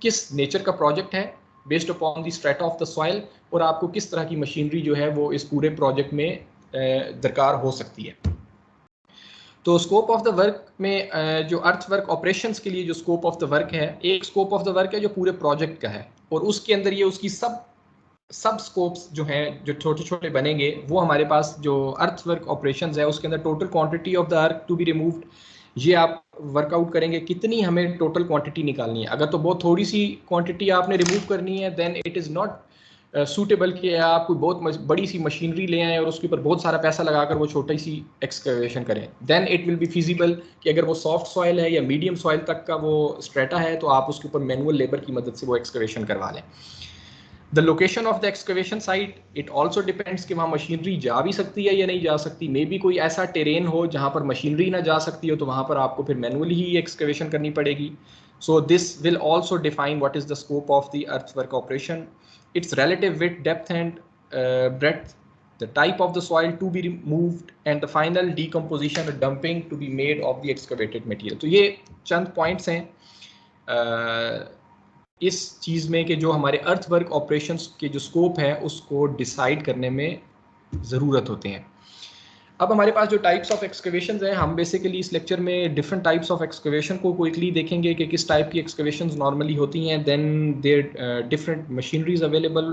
किस नेचर का प्रोजेक्ट है based upon the strata of the soil, और आपको किस तरह की मशीनरी जो है वो इस पूरे प्रोजेक्ट में दरकार हो सकती है। तो स्कोप ऑफ द वर्क में जो अर्थ वर्क ऑपरेशंस के लिए जो स्कोप ऑफ द वर्क है, एक स्कोप ऑफ द वर्क है जो पूरे प्रोजेक्ट का है, और उसके अंदर ये उसकी सब स्कोप्स जो हैं जो छोटे छोटे बनेंगे वो हमारे पास जो अर्थ वर्क ऑपरेशंस है उसके अंदर total quantity of the earth to be removed, ये आप वर्कआउट करेंगे कितनी हमें टोटल क्वांटिटी निकालनी है। अगर तो बहुत थोड़ी सी क्वांटिटी आपने रिमूव करनी है then it is not suitable कि आप कोई बहुत बड़ी सी मशीनरी ले आएँ और उसके ऊपर बहुत सारा पैसा लगाकर वो छोटी सी एक्सकवेशन करें, then it will be feasible कि अगर वो सॉफ्ट सॉइल है या मीडियम सॉइल तक का वो स्ट्रेटा है तो आप उसके ऊपर मैनुअल लेबर की मदद से वो एक्सकवेशन करवा लें। The location of the excavation site it also depends कि वहाँ मशीनरी जा भी सकती है या नहीं जा सकती। मे बी कोई ऐसा टेरेन हो जहाँ पर मशीनरी ना जा सकती हो तो वहाँ पर आपको फिर मैनुअली ही एक्सकवेशन करनी पड़ेगी। So this will also define what is the scope of the earthwork operation, its relative width, depth and breadth, the type of the soil to be removed and the final decomposition or dumping to be made of the excavated material। तो ये चंद points हैं इस चीज़ में कि जो हमारे earthwork operations के जो स्कोप है उसको डिसाइड करने में ज़रूरत होते हैं। अब हमारे पास जो टाइप्स ऑफ एक्सकवेशंस हैं, हम बेसिकली इस लेक्चर में डिफरेंट टाइप्स ऑफ एक्सकवेशन को क्विकली देखेंगे कि किस टाइप की एक्सकवेशंस नॉर्मली होती हैं, then there different machineries available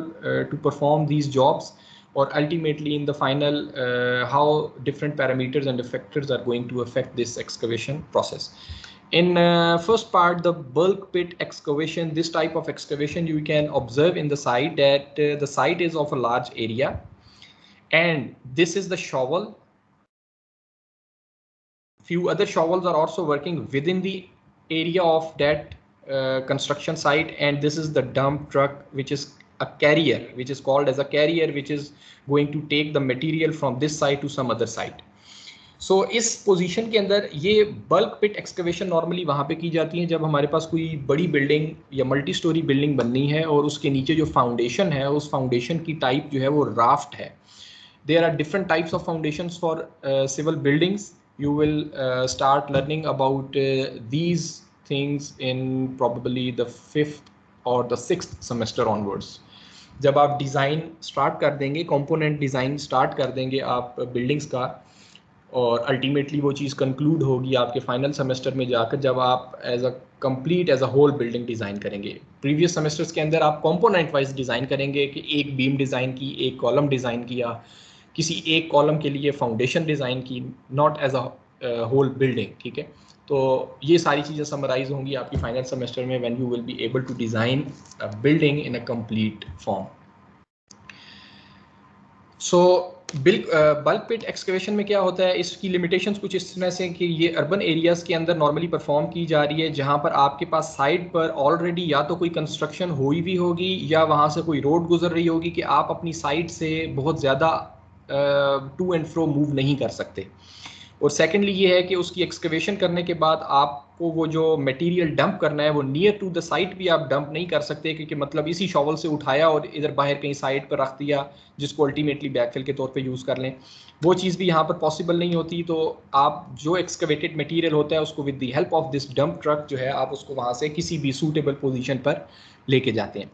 to perform these jobs, और ultimately in the final how different parameters and factors are going to affect this excavation process. In first part, the bulk pit excavation, this type of excavation you can observe in the site that the site is of a large area and this is the shovel. Few other shovels are also working within the area of that construction site, and this is the dump truck which is a carrier, which is called as a carrier, which is going to take the material from this site to some other site. So इस position के अंदर ये bulk pit excavation normally वहाँ पे की जाती है जब हमारे पास कोई बड़ी बिल्डिंग या मल्टी स्टोरी बिल्डिंग बननी है और उसके नीचे जो फाउंडेशन है उस फाउंडेशन की टाइप जो है वो राफ्ट है। There are different types of foundations for civil buildings. You will start learning about these things in probably the 5th or the 6th semester onwards. जब आप डिज़ाइन स्टार्ट कर देंगे, कंपोनेंट डिज़ाइन स्टार्ट कर देंगे आप buildings का, और ultimately वो चीज़ कंक्लूड होगी आपके फाइनल सेमेस्टर में जाकर जब आप as a complete as a whole building design करेंगे। प्रीवियस सेमेस्टर्स के अंदर आप कंपोनेंट वाइज डिज़ाइन करेंगे कि एक बीम डिज़ाइन की, एक कॉलम डिज़ाइन किया, किसी एक कॉलम के लिए फाउंडेशन डिज़ाइन की, not as a whole building. ठीक है, तो ये सारी चीज़ें समराइज होंगी आपकी फाइनल सेमेस्टर में when you will be able to design a building in a complete form. So bulk pit excavation में क्या होता है, इसकी लिमिटेशंस कुछ इस तरह से कि ये अर्बन एरियाज़ के अंदर नॉर्मली परफॉर्म की जा रही है जहाँ पर आपके पास साइड पर ऑलरेडी या तो कोई कंस्ट्रक्शन हुई भी होगी या वहाँ से कोई रोड गुजर रही होगी कि आप अपनी साइड से बहुत ज़्यादा टू एंड फ्रो मूव नहीं कर सकते। और सेकेंडली ये है कि उसकी एक्सकवेशन करने के बाद आपको वो जो मटेरियल डंप करना है वो नियर टू द साइट भी आप डंप नहीं कर सकते, क्योंकि मतलब इसी शॉवल से उठाया और इधर बाहर कहीं साइड पर रख दिया जिसको अल्टीमेटली बैकफिल के तौर पे यूज़ कर लें, वो चीज़ भी यहाँ पर पॉसिबल नहीं होती। तो आप जो एक्सकवेटेड मटेरियल होता है उसको with the help of this dump truck जो है आप उसको वहाँ से किसी भी सूटेबल पोजीशन पर लेके जाते हैं।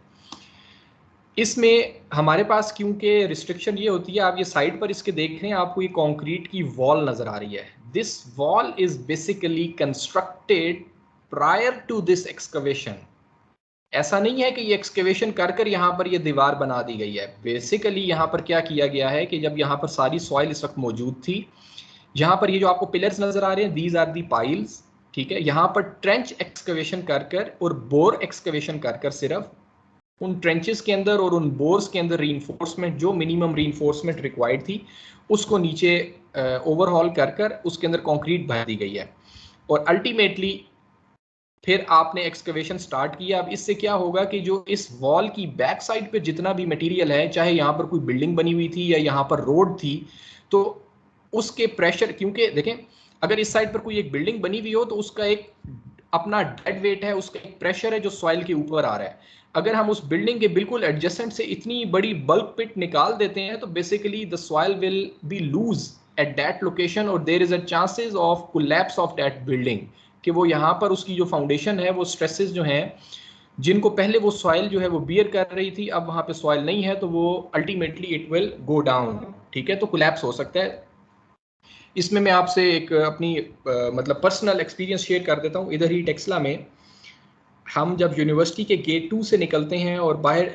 इसमें हमारे पास क्योंकि रिस्ट्रिक्शन ये होती है, आप ये साइड पर इसके देख रहे हैं, आपको ये कंक्रीट की वॉल नज़र आ रही है। This wall is basically constructed prior to this excavation. ऐसा नहीं है कि ये एक्सकवेशन कर यहाँ पर ये दीवार बना दी गई है। बेसिकली यहाँ पर क्या किया गया है कि जब यहाँ पर सारी सॉइल इस वक्त मौजूद थी, यहाँ पर ये जो आपको पिलर्स नज़र आ रहे हैं, दीज आर दी पाइल्स। ठीक है, यहाँ पर ट्रेंच एक्सकवेशन कर और बोर एक्सकवेशन कर सिर्फ उन ट्रेंचेस के अंदर और उन बोर्स के अंदर रीइंफोर्समेंट, जो मिनिमम रीइंफोर्समेंट रिक्वायर्ड थी, उसको नीचे ओवरहॉल कर उसके अंदर कंक्रीट भर दी गई है। और अल्टीमेटली फिर आपने एक्सकवेशन स्टार्ट किया। अब इससे क्या होगा कि जो इस वॉल की बैक साइड पे जितना भी मटेरियल है, चाहे यहाँ पर कोई बिल्डिंग बनी हुई थी या यहाँ पर रोड थी, तो उसके प्रेशर, क्योंकि देखें अगर इस साइड पर कोई एक बिल्डिंग बनी हुई हो तो उसका एक अपना डेड वेट है, उसका एक प्रेशर है जो सॉइल के ऊपर आ रहा है। अगर हम उस बिल्डिंग के बिल्कुल एडजेसेंट से इतनी बड़ी बल्क पिट निकाल देते हैं तो basically the soil will be loose at that location और there is a chances of collapse of that building, कि वो यहाँ पर उसकी जो फाउंडेशन है वो स्ट्रेसेस जो हैं जिनको पहले वो सॉइल जो है वो बियर कर रही थी, अब वहाँ पे सॉइल नहीं है तो वो ultimately it will go down. ठीक है, तो कोलैप्स हो सकता है। इसमें मैं आपसे एक अपनी मतलब पर्सनल एक्सपीरियंस शेयर कर देता हूँ। इधर ही टेक्सला में हम जब यूनिवर्सिटी के गेट 2 से निकलते हैं और बाहर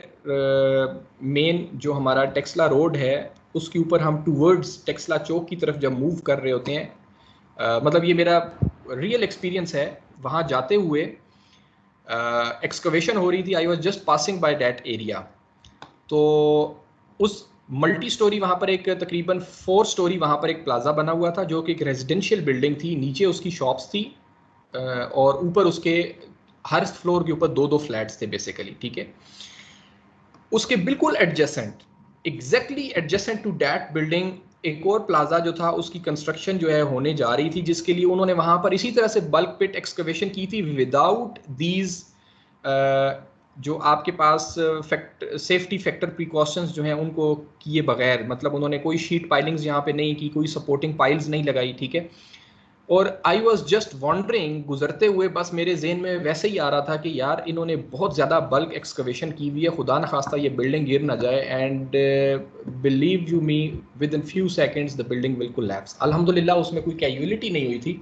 मेन जो हमारा टेक्सला रोड है उसके ऊपर हम टूवर्ड्स टेक्सला चौक की तरफ जब मूव कर रहे होते हैं, मतलब ये मेरा रियल एक्सपीरियंस है, वहाँ जाते हुए एक्सकवेशन हो रही थी, I was just passing by that area. तो उस मल्टी स्टोरी वहाँ पर एक तकरीबन 4 स्टोरी वहाँ पर एक प्लाजा बना हुआ था जो कि एक रेजिडेंशियल बिल्डिंग थी, नीचे उसकी शॉप्स थी और ऊपर उसके हर फ्लोर के ऊपर 2-2 फ्लैट्स थे बेसिकली, ठीक है। उसके बिल्कुल adjacent, exactly adjacent to that building एक और प्लाजा जो था उसकी कंस्ट्रक्शन जो है होने जा रही थी, जिसके लिए उन्होंने वहां पर इसी तरह से बल्क पिट एक्सकवेशन की थी विदाउट दीज जो आपके पास सेफ्टी फैक्टर प्रिकॉशंस जो हैं उनको किए बगैर, मतलब उन्होंने कोई शीट पाइलिंग्स यहाँ पे नहीं की, कोई सपोर्टिंग पाइल्स नहीं लगाई, ठीक है। और आई वॉज जस्ट वॉन्डरिंग, गुजरते हुए बस मेरे जहन में वैसे ही आ रहा था कि यार इन्होंने बहुत ज़्यादा बल्क एक्सकवेशन की हुई है, खुदा न खास्ता ये बिल्डिंग गिर ना जाए, and believe you me with in few seconds the building will collapse. अल्हम्दुलिल्लाह उसमें कोई कैजुअलिटी नहीं हुई थी।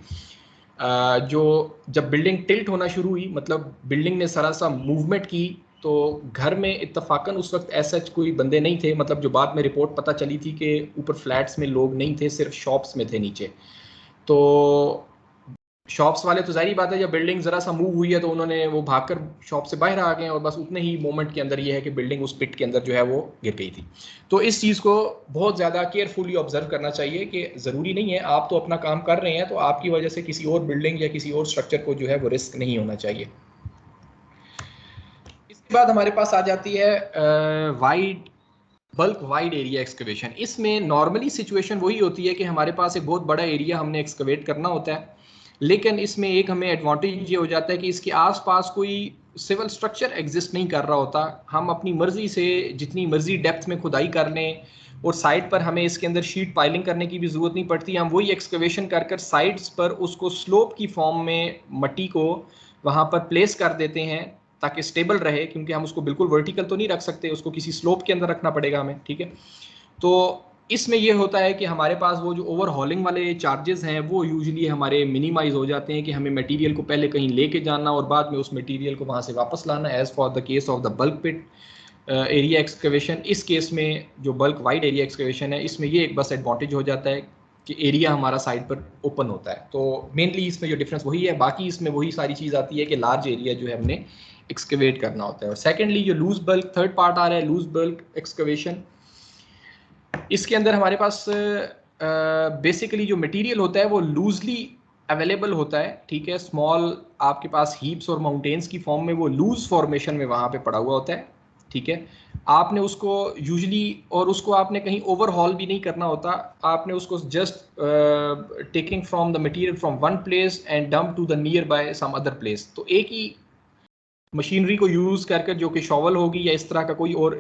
जो जब बिल्डिंग टिल्ट होना शुरू हुई, मतलब बिल्डिंग ने सरा सा मूवमेंट की, तो घर में इत्तफाकन उस वक्त ऐसा कोई बंदे नहीं थे, मतलब जो बाद में रिपोर्ट पता चली थी कि ऊपर फ्लैट्स में लोग नहीं थे, सिर्फ शॉप्स में थे नीचे। तो शॉप्स वाले तो जाहिर बात है जब बिल्डिंग ज़रा सा मूव हुई है तो उन्होंने वो भागकर शॉप से बाहर आ गए और बस उतने ही मोमेंट के अंदर ये है कि बिल्डिंग उस पिट के अंदर जो है वो गिर गई थी। तो इस चीज़ को बहुत ज़्यादा केयरफुली ऑब्जर्व करना चाहिए कि ज़रूरी नहीं है आप तो अपना काम कर रहे हैं तो आपकी वजह से किसी और बिल्डिंग या किसी और स्ट्रक्चर को जो है वो रिस्क नहीं होना चाहिए। इसके बाद हमारे पास आ जाती है बल्क वाइड एरिया एक्सकवेशन। इसमें नॉर्मली सिचुएशन वही होती है कि हमारे पास एक बहुत बड़ा एरिया हमने एक्सकवेट करना होता है, लेकिन इसमें एक हमें एडवांटेज ये हो जाता है कि इसके आसपास कोई सिविल स्ट्रक्चर एग्जिस्ट नहीं कर रहा होता। हम अपनी मर्जी से जितनी मर्जी डेप्थ में खुदाई कर लें और साइड पर हमें इसके अंदर शीट पाइलिंग करने की भी ज़रूरत नहीं पड़ती। हम वही एक्सकवेशन कर कर साइड्स पर उसको स्लोप की फॉर्म में मट्टी को वहाँ पर प्लेस कर देते हैं ताकि स्टेबल रहे, क्योंकि हम उसको बिल्कुल वर्टिकल तो नहीं रख सकते, उसको किसी स्लोप के अंदर रखना पड़ेगा हमें, ठीक है। तो इसमें यह होता है कि हमारे पास वो जो ओवरहॉलिंग वाले चार्जेस हैं वो यूजुअली हमारे मिनिमाइज हो जाते हैं कि हमें मटेरियल को पहले कहीं लेके जाना और बाद में उस मटेरियल को वहाँ से वापस लाना, as for the case of the bulk pit area excavation. इस केस में जो बल्क वाइड एरिया एक्सकवेशन है इसमें ये एक बस एडवांटेज हो जाता है कि एरिया हमारा साइड पर ओपन होता है। तो मेनली इसमें जो डिफरेंस वही है, बाकी इसमें वही सारी चीज़ आती है कि लार्ज एरिया जो है हमने एक्सकवेट करना होता है। और सेकेंडली जो लूज बल्क, थर्ड पार्ट आ रहा है लूज बल्क एक्सकवेशन। इसके अंदर हमारे पास बेसिकली जो मटेरियल होता है वो लूजली अवेलेबल होता है, ठीक है। स्मॉल आपके पास हीप्स और माउंटेन्स की फॉर्म में वो लूज फॉर्मेशन में वहाँ पे पड़ा हुआ होता है, ठीक है। आपने उसको यूजुअली, और उसको आपने कहीं ओवरहॉल भी नहीं करना होता, आपने उसको just taking from the material from one place and dump to the nearby some other place. तो एक ही मशीनरी को यूज़ करके जो कि शॉवल होगी या इस तरह का कोई और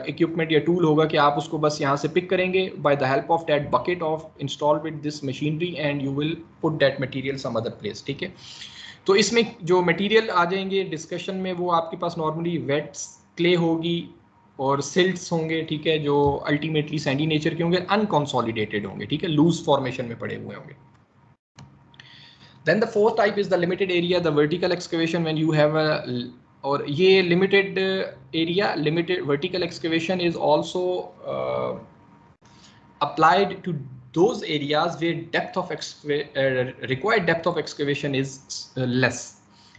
इक्विपमेंट या टूल होगा कि आप उसको बस यहाँ से पिक करेंगे by the help of that bucket of install with this machinery and you will put that material some other place, ठीक है। तो इसमें जो मटेरियल आ जाएंगे डिस्कशन में वो आपके पास नॉर्मली वेट क्ले होगी और सिल्ट्स होंगे, ठीक है, जो अल्टीमेटली सैंडी नेचर के होंगे, अनकॉन्सोलिडेटेड होंगे, ठीक है, लूज फॉर्मेशन में पड़े हुए होंगे। Then the fourth type is the limited area, the vertical excavation, when you have a, और ये limited area, limited vertical excavation is also applied to those areas where depth of required depth of excavation is less,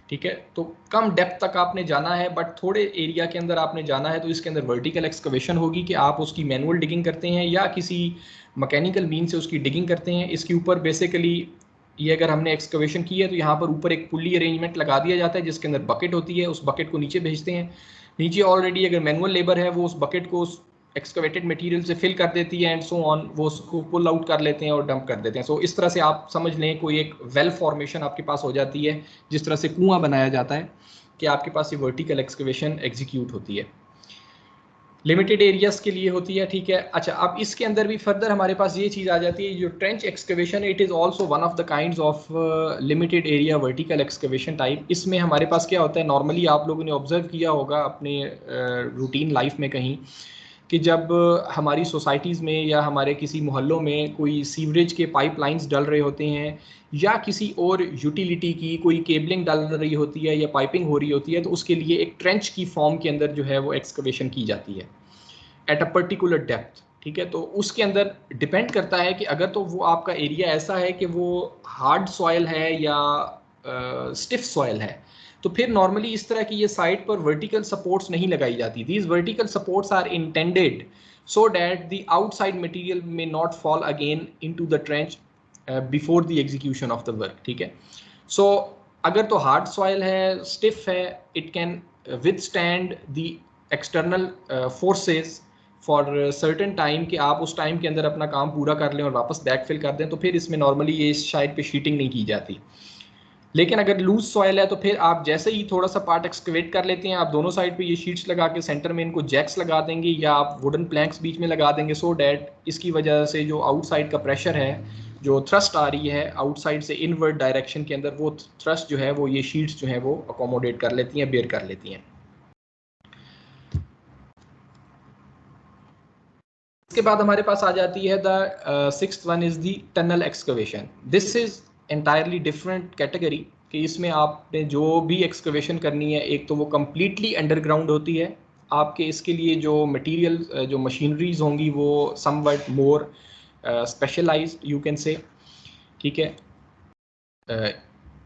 ठीक है। तो कम depth तक आपने जाना है but थोड़े एरिया के अंदर आपने जाना है, तो इसके अंदर वर्टिकल एक्सकवेशन होगी कि आप उसकी मैनुअल डिगिंग करते हैं या किसी मैकेनिकल मीन से उसकी डिगिंग करते हैं। इसके ऊपर बेसिकली ये अगर हमने एक्सकवेशन की है तो यहाँ पर ऊपर एक पुली अरेंजमेंट लगा दिया जाता है जिसके अंदर बकेट होती है, उस बकेट को नीचे भेजते हैं। नीचे ऑलरेडी अगर मैनुअल लेबर है वो उस बकेट को उस एक्सकवेटेड मटेरियल से फिल कर देती है एंड सो ऑन, वो उसको पुल आउट कर लेते हैं और डंप कर देते हैं। सो इस तरह से आप समझ लें कोई एक वेल फॉर्मेशन आपके पास हो जाती है, जिस तरह से कुआं बनाया जाता है कि आपके पास ये वर्टिकल एक्सकवेशन एग्जीक्यूट होती है, लिमिटेड एरियाज के लिए होती है, ठीक है। अच्छा, अब इसके अंदर भी फर्दर हमारे पास ये चीज़ आ जाती है, जो trench excavation, it is also one of the kinds of limited area vertical excavation type. इसमें हमारे पास क्या होता है, नॉर्मली आप लोगों ने ऑब्जर्व किया होगा अपने रूटीन लाइफ में कहीं कि जब हमारी सोसाइटीज़ में या हमारे किसी मोहल्लों में कोई सीवरेज के पाइपलाइंस डल रहे होते हैं या किसी और यूटिलिटी की कोई केबलिंग डल रही होती है या पाइपिंग हो रही होती है, तो उसके लिए एक ट्रेंच की फॉर्म के अंदर जो है वो एक्सकवेशन की जाती है एट अ पर्टिकुलर डेप्थ, ठीक है। तो उसके अंदर डिपेंड करता है कि अगर तो वो आपका एरिया ऐसा है कि वो हार्ड सॉइल है या स्टिफ सॉइल है, तो फिर नॉर्मली इस तरह की ये साइड पर वर्टिकल सपोर्ट्स नहीं लगाई जाती। These vertical supports are intended so that the outside material may not fall again into the trench before the execution of the work, ठीक है। सो अगर तो हार्ड सॉइल है, स्टिफ है, it can withstand the external forces for certain time कि आप उस time के अंदर अपना काम पूरा कर लें और वापस बैकफिल कर दें, तो फिर इसमें नॉर्मली ये इस साइड पे शीटिंग नहीं की जाती। लेकिन अगर लूज सॉइल है तो फिर आप जैसे ही थोड़ा सा पार्ट एक्सकवेट कर लेते हैं, आप दोनों साइड पे ये शीट्स लगा के सेंटर में इनको जैक्स लगा देंगे या आप वुडन प्लैंक्स बीच में लगा देंगे, सो डैट इसकी वजह से जो आउटसाइड का प्रेशर है, जो थ्रस्ट आ रही है आउटसाइड से इनवर्ड डायरेक्शन के अंदर, वो थ्रस्ट जो है वो ये शीट्स जो है वो अकोमोडेट कर लेती हैं, बेयर कर लेती हैं। इसके बाद हमारे पास आ जाती है the sixth one is the tunnel excavation. This is entirely different category कि इसमें आपने जो भी एक्सकवेशन करनी है, एक तो वो कम्प्लीटली अंडरग्राउंड होती है, आपके इसके लिए जो मटेरियल जो मशीनरीज होंगी वो somewhat more specialised you can say, ठीक है,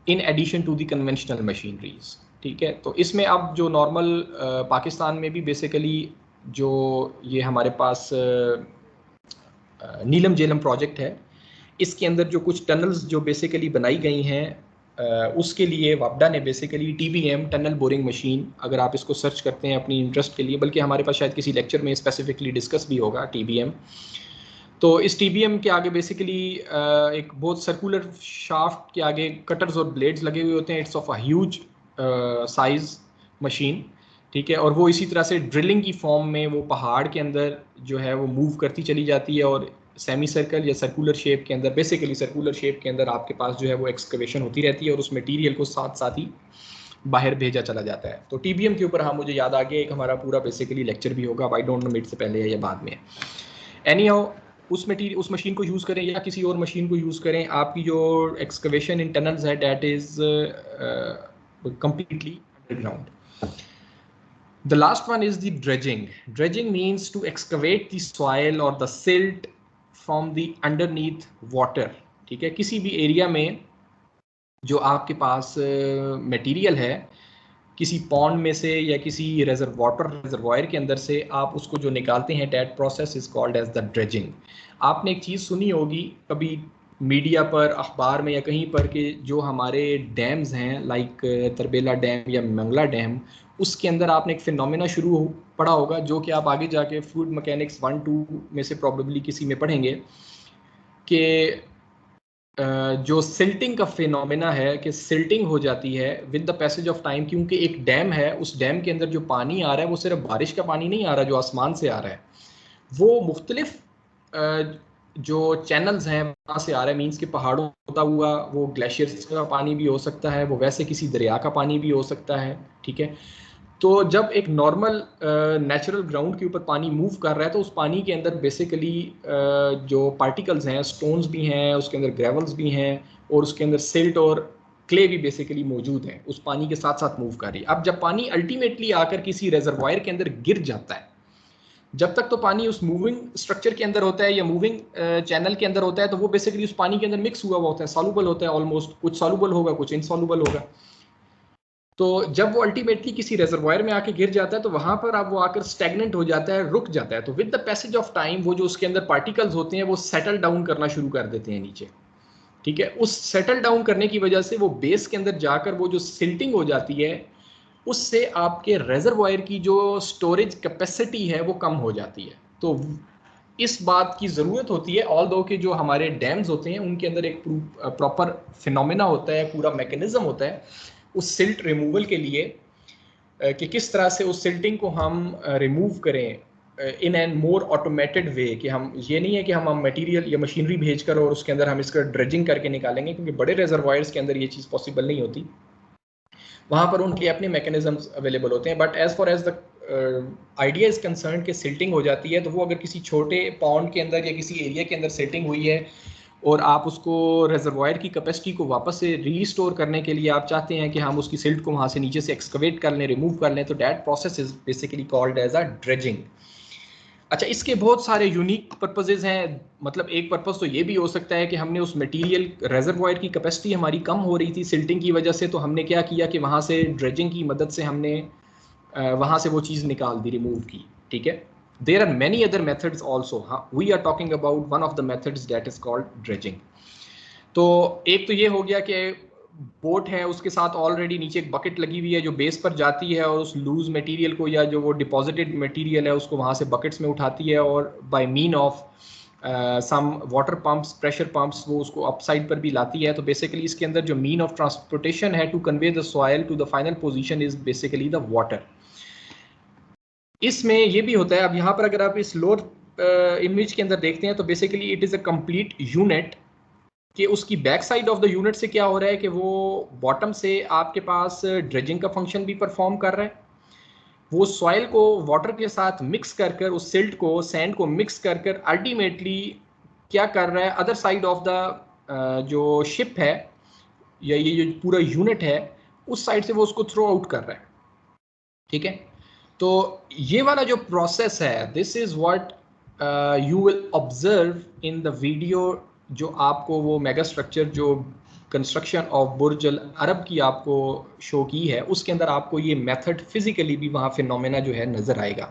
in addition to the conventional machineries, ठीक है। तो इसमें अब जो नॉर्मल पाकिस्तान में भी बेसिकली जो ये हमारे पास नीलम जेलम प्रोजेक्ट है, इसके अंदर जो कुछ टनल्स जो बेसिकली बनाई गई हैं उसके लिए वापडा ने basically TBM tunnel boring machine, अगर आप इसको सर्च करते हैं अपनी इंटरेस्ट के लिए, बल्कि हमारे पास शायद किसी लेक्चर में स्पेसिफिकली डिस्कस भी होगा TBM। तो इस TBM के आगे बेसिकली एक बहुत सर्कुलर शाफ्ट के आगे कटर्स और ब्लेड्स लगे हुए होते हैं। It's of a huge size machine, ठीक है, और वो इसी तरह से ड्रिलिंग की फॉर्म में वो पहाड़ के अंदर जो है वो मूव करती चली जाती है और सेमी सर्कल या सर्कुलर शेप के अंदर, बेसिकली सर्कुलर शेप के अंदर आपके पास जो है वो एक्सकवेशन होती रहती है और उस मटेरियल को साथ साथ ही बाहर भेजा चला जाता है। तो TBM के ऊपर मुझे याद आ गया एक हमारा पूरा बेसिकली लेक्चर भी होगा, आई डोंट नो मिड से पहले है या बाद में। एनी हाउ उस मशीन को यूज़ करें या किसी और मशीन को यूज़ करें, आपकी जो एक्सकवेशन इन टनल्स है that is completely underground. The last one is the dredging. Dredging means to excavate the soil or the silt from the underneath water, ठीक है। किसी भी एरिया में जो आपके पास मटेरियल है किसी पॉन्ड में से या किसी रिजर्वायर के अंदर से, आप उसको जो निकालते हैं, that process is called as the dredging. आपने एक चीज़ सुनी होगी कभी मीडिया पर, अखबार में या कहीं पर, कि जो हमारे डैम्स हैं लाइक तरबेला डैम या मंगला डैम, उसके अंदर आपने एक फिनोमेना शुरू पढ़ा होगा जो कि आप आगे जाके फ्लूइड मैकेनिक्स 1-2 में से प्रॉबेबली किसी में पढ़ेंगे, कि जो सिल्टिंग का फिनोमेना है, कि सिल्टिंग हो जाती है with the passage of time, क्योंकि एक डैम है, उस डैम के अंदर जो पानी आ रहा है वो सिर्फ बारिश का पानी नहीं आ रहा जो आसमान से आ रहा है, वो मुख्तलिफ जो चैनल्स हैं वहाँ से आ रहा है। मीन्स के पहाड़ों होता हुआ वो ग्लेशियर्स का पानी भी हो सकता है, वो वैसे किसी दरिया का पानी भी हो सकता है, ठीक है। तो जब एक नॉर्मल नेचुरल ग्राउंड के ऊपर पानी मूव कर रहा है तो उस पानी के अंदर बेसिकली जो पार्टिकल्स हैं, स्टोन्स भी हैं, उसके अंदर ग्रेवल्स भी हैं और उसके अंदर सिल्ट और क्ले भी बेसिकली मौजूद हैं, उस पानी के साथ साथ मूव कर रही है। अब जब पानी अल्टीमेटली आकर किसी रिजर्वायर के अंदर गिर जाता है, जब तक तो पानी उस मूविंग स्ट्रक्चर के अंदर होता है या मूविंग चैनल के अंदर होता है, तो वो बेसिकली उस पानी के अंदर मिक्स हुआ होता है, सॉल्युबल होता है ऑलमोस्ट, कुछ सॉल्युबल होगा कुछ इनसॉल्युबल होगा। तो जब वो अल्टीमेटली किसी रिजर्वायर में आके गिर जाता है तो वहां पर अब वो आकर स्टैग्नेंट हो जाता है, रुक जाता है। तो with the passage of time वो जो उसके अंदर पार्टिकल्स होते हैं वो सेटल डाउन करना शुरू कर देते हैं नीचे, ठीक है। उस सेटल डाउन करने की वजह से वो बेस के अंदर जाकर वो जो सिल्टिंग हो जाती है, उससे आपके रिजर्वायर की जो स्टोरेज कैपेसिटी है वो कम हो जाती है। तो इस बात की ज़रूरत होती है, ऑल दो के जो हमारे डैम्स होते हैं उनके अंदर एक प्रॉपर फिनोमेना होता है, पूरा मैकेनिज्म होता है उस सिल्ट रिमूवल के लिए, कि किस तरह से उस सिल्टिंग को हम रिमूव करें इन एन मोर ऑटोमेटेड वे, कि हम ये नहीं है कि हम मटेरियल या मशीनरी भेजकर और उसके अंदर हम इसका ड्रेजिंग करके निकालेंगे, क्योंकि बड़े रिजर्वायर्स के अंदर ये चीज़ पॉसिबल नहीं होती, वहाँ पर उनके अपने मैकेनिज्म्स अवेलेबल होते हैं। But as far as the idea is concern कि सिल्टिंग हो जाती है, तो वो अगर किसी छोटे पॉन्ड के अंदर या किसी एरिया के अंदर सिल्टिंग हुई है और आप उसको रिजर्वायर की कैपेसिटी को वापस से रीस्टोर करने के लिए आप चाहते हैं कि हम उसकी सिल्ट को वहाँ से नीचे से एक्सकवेट कर लें, रिमूव कर लें, तो that process is basically called as a dredging. अच्छा, इसके बहुत सारे यूनिक पर्पसेस हैं। मतलब एक पर्पस तो ये भी हो सकता है कि हमने उस मटेरियल रेजर्वॉयर की कैपेसिटी हमारी कम हो रही थी सिल्टिंग की वजह से, तो हमने क्या किया कि वहाँ से ड्रेजिंग की मदद से हमने वहाँ से वो चीज़ निकाल दी, रिमूव की, ठीक है। There are many other methods also, हाँ, we are talking about one of the methods that is called dredging. तो एक तो ये हो गया कि बोट है, उसके साथ ऑलरेडी नीचे एक बकेट लगी हुई है जो बेस पर जाती है और उस लूज मटेरियल को या जो वो डिपॉजिटेड मटेरियल है उसको वहाँ से बकेट्स में उठाती है और by mean of some water pumps, pressure pumps, वो उसको अप साइड पर भी लाती है। तो बेसिकली इसके अंदर जो मीन ऑफ ट्रांसपोर्टेशन है to convey the soil to the final position is basically the water. इसमें ये भी होता है, अब यहाँ पर अगर आप इस लोअर इमेज के अंदर देखते हैं तो basically it is a complete unit कि उसकी back side of the unit से क्या हो रहा है कि वो बॉटम से आपके पास ड्रेजिंग का फंक्शन भी परफॉर्म कर रहा है, वो सॉइल को वाटर के साथ मिक्स कर कर, उस सिल्ट को, सैंड को मिक्स कर कर अल्टीमेटली क्या कर रहा है, अदर साइड ऑफ द जो शिप है या ये जो पूरा यूनिट है उस साइड से वो उसको थ्रो आउट कर रहा है, ठीक है। तो ये वाला जो प्रोसेस है, this is what you will observe in the video जो आपको वो मेगा स्ट्रक्चर जो कंस्ट्रक्शन ऑफ बुर्ज अल अरब की आपको शो की है, उसके अंदर आपको ये मेथड फिजिकली भी वहाँ फिनोमेना जो है नज़र आएगा।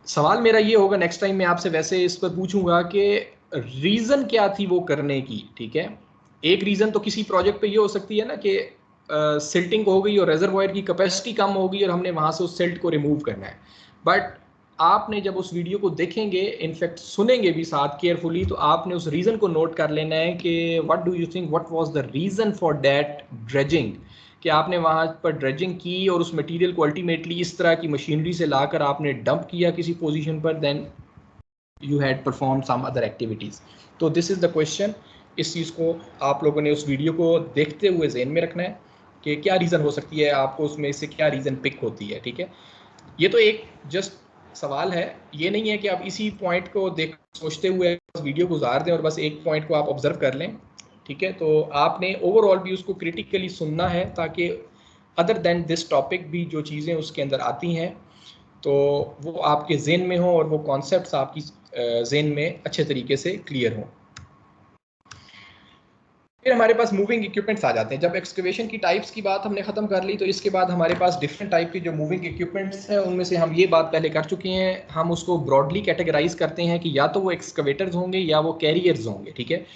सवाल मेरा ये होगा नेक्स्ट टाइम मैं आपसे वैसे इस पर पूछूंगा कि रीज़न क्या थी वो करने की, ठीक है। एक रीज़न तो किसी प्रोजेक्ट पे ये हो सकती है ना कि सिल्टिंग हो गई और रेजर्वॉयर की कैपेसिटी कम हो गई और हमने वहाँ से उस सिल्ट को रिमूव करना है। बट आपने जब उस वीडियो को देखेंगे, इनफैक्ट सुनेंगे भी साथ केयरफुली, तो आपने उस रीज़न को नोट कर लेना है कि what do you think what was the reason for that dredging, कि आपने वहाँ पर ड्रेजिंग की और उस मटेरियल को अल्टीमेटली इस तरह की मशीनरी से लाकर आपने डंप किया किसी पोजीशन पर, then you had perform some other activities. तो दिस इज़ द क्वेश्चन। इस चीज़ को आप लोगों ने उस वीडियो को देखते हुए ज़हन में रखना है कि क्या रीज़न हो सकती है, आपको उसमें से क्या रीज़न पिक होती है, ठीक है। ये तो एक जस्ट सवाल है, ये नहीं है कि आप इसी पॉइंट को देख सोचते हुए वीडियो गुजार दें और बस एक पॉइंट को आप ऑब्जर्व कर लें, ठीक है। तो आपने ओवरऑल भी उसको क्रिटिकली सुनना है ताकि अदर देन दिस टॉपिक भी जो चीज़ें उसके अंदर आती हैं तो वो आपके ज़हन में हो और वो कॉन्सेप्ट्स आपकी ज़हन में अच्छे तरीके से क्लियर हों। फिर हमारे पास मूविंग इक्विपमेंट्स आ जाते हैं। जब एक्सकवेशन की टाइप्स की बात हमने ख़त्म कर ली तो इसके बाद हमारे पास डिफरेंट टाइप के जो मूविंग इक्विपमेंट्स हैं उनमें से हम ये बात पहले कर चुके हैं, हम उसको ब्रॉडली कैटेगराइज करते हैं कि या तो वो एक्सकवेटर्स होंगे या वो कैरियर्स होंगे, ठीक है।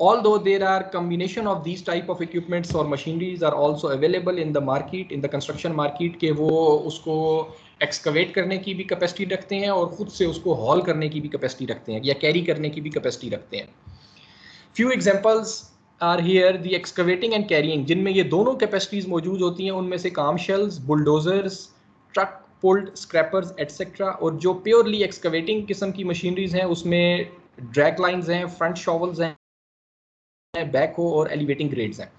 Although there are combination of these type of equipments or machineries are also available in the market, in the construction market, के वो उसको एक्सकवेट करने की भी कैपेसिटी रखते हैं और ख़ुद से उसको हॉल करने की भी कैपेसिटी रखते हैं या कैरी करने की भी कैपेसिटी रखते हैं। Few examples are here, the excavating and carrying, जिनमें ये दोनों कैपेसिटीज़ मौजूद होती हैं। उनमें से काम shells, bulldozers, truck pulled scrapers etcetera. और जो प्योरली एक्सकवेटिंग किस्म की मशीनरीज हैं उसमें ड्रैग लाइन्स हैं, फ्रंट शॉवल्स हैं, बैकहो और एलिवेटिंग ग्रेड्स हैं।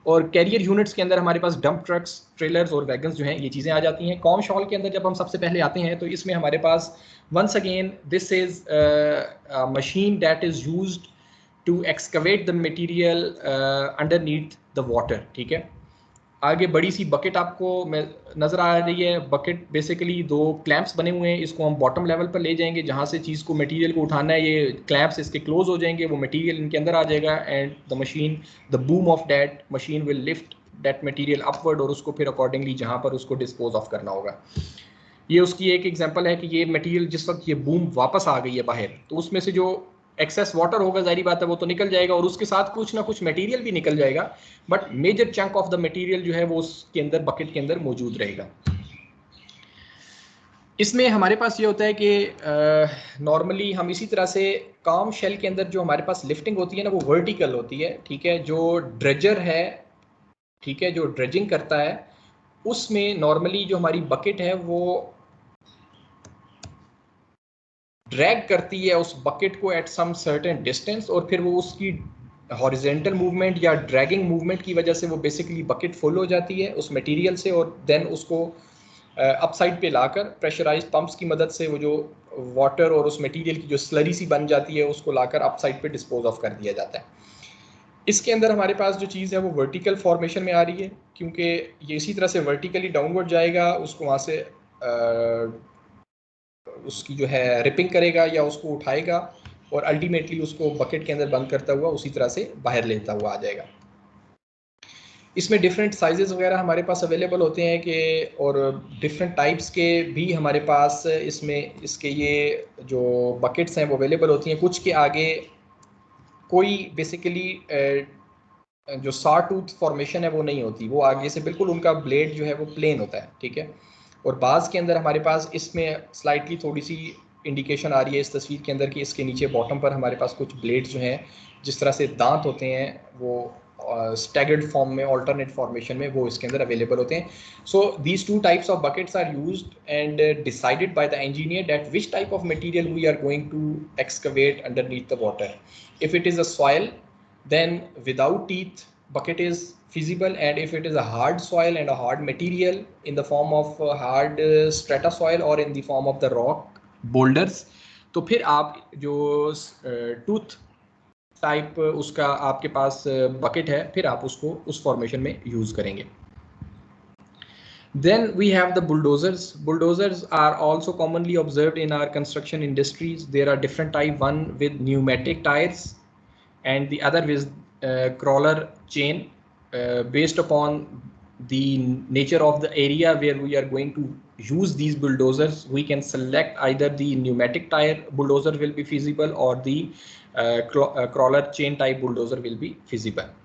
और कैरियर यूनिट्स के अंदर हमारे पास डंप ट्रक्स, ट्रेलर्स और वैगन्स जो हैं ये चीज़ें आ जाती हैं। कॉम शॉल के अंदर जब हम सबसे पहले आते हैं तो इसमें हमारे पास once again this is machine that is used to excavate the material underneath the water, ठीक है। आगे बड़ी सी बकेट आपको नज़र आ रही है। बकेट बेसिकली दो क्लैंप्स बने हुए हैं, इसको हम बॉटम लेवल पर ले जाएंगे जहाँ से चीज़ को मटेरियल को उठाना है। ये क्लैंप्स इसके क्लोज हो जाएंगे, वो मटेरियल इनके अंदर आ जाएगा and the machine, the boom of that machine will lift that material upward और उसको फिर अकॉर्डिंगली जहाँ पर उसको डिस्पोज ऑफ करना होगा। ये उसकी एक एग्जांपल है कि ये मटेरियल जिस वक्त ये बूम वापस आ गई है बाहर, तो उसमें से जो एक्सेस वाटर होगा जाहिर बात है वो तो निकल जाएगा और उसके साथ कुछ ना कुछ मटेरियल भी निकल जाएगा, but major chunk of the material जो है वो उसके अंदर बकेट के अंदर मौजूद रहेगा। इसमें हमारे पास ये होता है कि नॉर्मली हम इसी तरह से काम शेल के अंदर जो हमारे पास लिफ्टिंग होती है ना वो वर्टिकल होती है, ठीक है। जो ड्रेजर है, ठीक है, जो ड्रेजिंग करता है उसमें नॉर्मली जो हमारी बकेट है वो ड्रैग करती है उस बकेट को एट सम सर्टेन डिस्टेंस और फिर वो उसकी हॉरिजेंटल मूवमेंट या ड्रैगिंग मूवमेंट की वजह से वो बेसिकली बकेट फुल हो जाती है उस मटेरियल से और देन उसको अप साइड पे लाकर प्रेशराइज पंप्स की मदद से वो जो वाटर और उस मटेरियल की जो स्लरी सी बन जाती है उसको लाकर अप साइड पे डिस्पोज ऑफ कर दिया जाता है। इसके अंदर हमारे पास जो चीज़ है वो वर्टिकल फॉर्मेशन में आ रही है क्योंकि ये इसी तरह से वर्टिकली डाउनवर्ड जाएगा, उसको वहाँ से उसकी जो है रिपिंग करेगा या उसको उठाएगा और अल्टीमेटली उसको बकेट के अंदर बंद करता हुआ उसी तरह से बाहर लेता हुआ आ जाएगा। इसमें डिफरेंट साइजेस वगैरह हमारे पास अवेलेबल होते हैं कि और डिफरेंट टाइप्स के भी हमारे पास इसमें इसके ये जो बकेट्स हैं वो अवेलेबल होती हैं। कुछ के आगे कोई बेसिकली जो सॉ टूथ फॉर्मेशन है वो नहीं होती, वो आगे से बिल्कुल उनका ब्लेड जो है वो प्लेन होता है, ठीक है। और बाज़ के अंदर हमारे पास इसमें स्लाइटली थोड़ी सी इंडिकेशन आ रही है इस तस्वीर के अंदर कि इसके नीचे बॉटम पर हमारे पास कुछ ब्लेड्स जो हैं जिस तरह से दांत होते हैं वो स्टैगर्ड फॉर्म में, ऑल्टरनेट फॉर्मेशन में वो इसके अंदर अवेलेबल होते हैं। So these two types of buckets are used and decided by the engineer that which type of material we are going to excavate underneath the water. If it is a soil, then without teeth bucket is feasible, and if it is a hard soil and a hard material in the form of hard strata soil or in the form of the rock boulders, तो फिर आप जो tooth type उसका आपके पास bucket है फिर आप उसको उस फॉर्मेशन में यूज करेंगे। Then we have the bulldozers. Bulldozers are also commonly observed in our construction industries. There are different type, one with pneumatic tires and the other with crawler chain. Based upon the nature of the area where we are going to use these bulldozers, we can select either the pneumatic tire bulldozer will be feasible or the crawler chain type bulldozer will be feasible.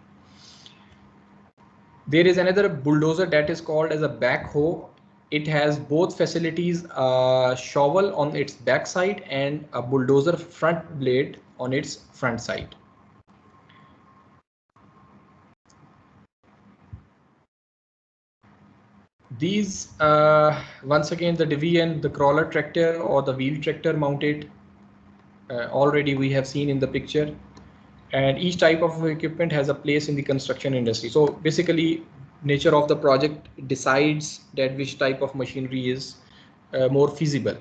There is another bulldozer that is called as a backhoe. It has both facilities, a shovel on its back side and a bulldozer front blade on its front side. These once again the division, the crawler tractor or the wheel tractor mounted, already we have seen in the picture, and each type of equipment has a place in the construction industry. So basically nature of the project decides that which type of machinery is more feasible.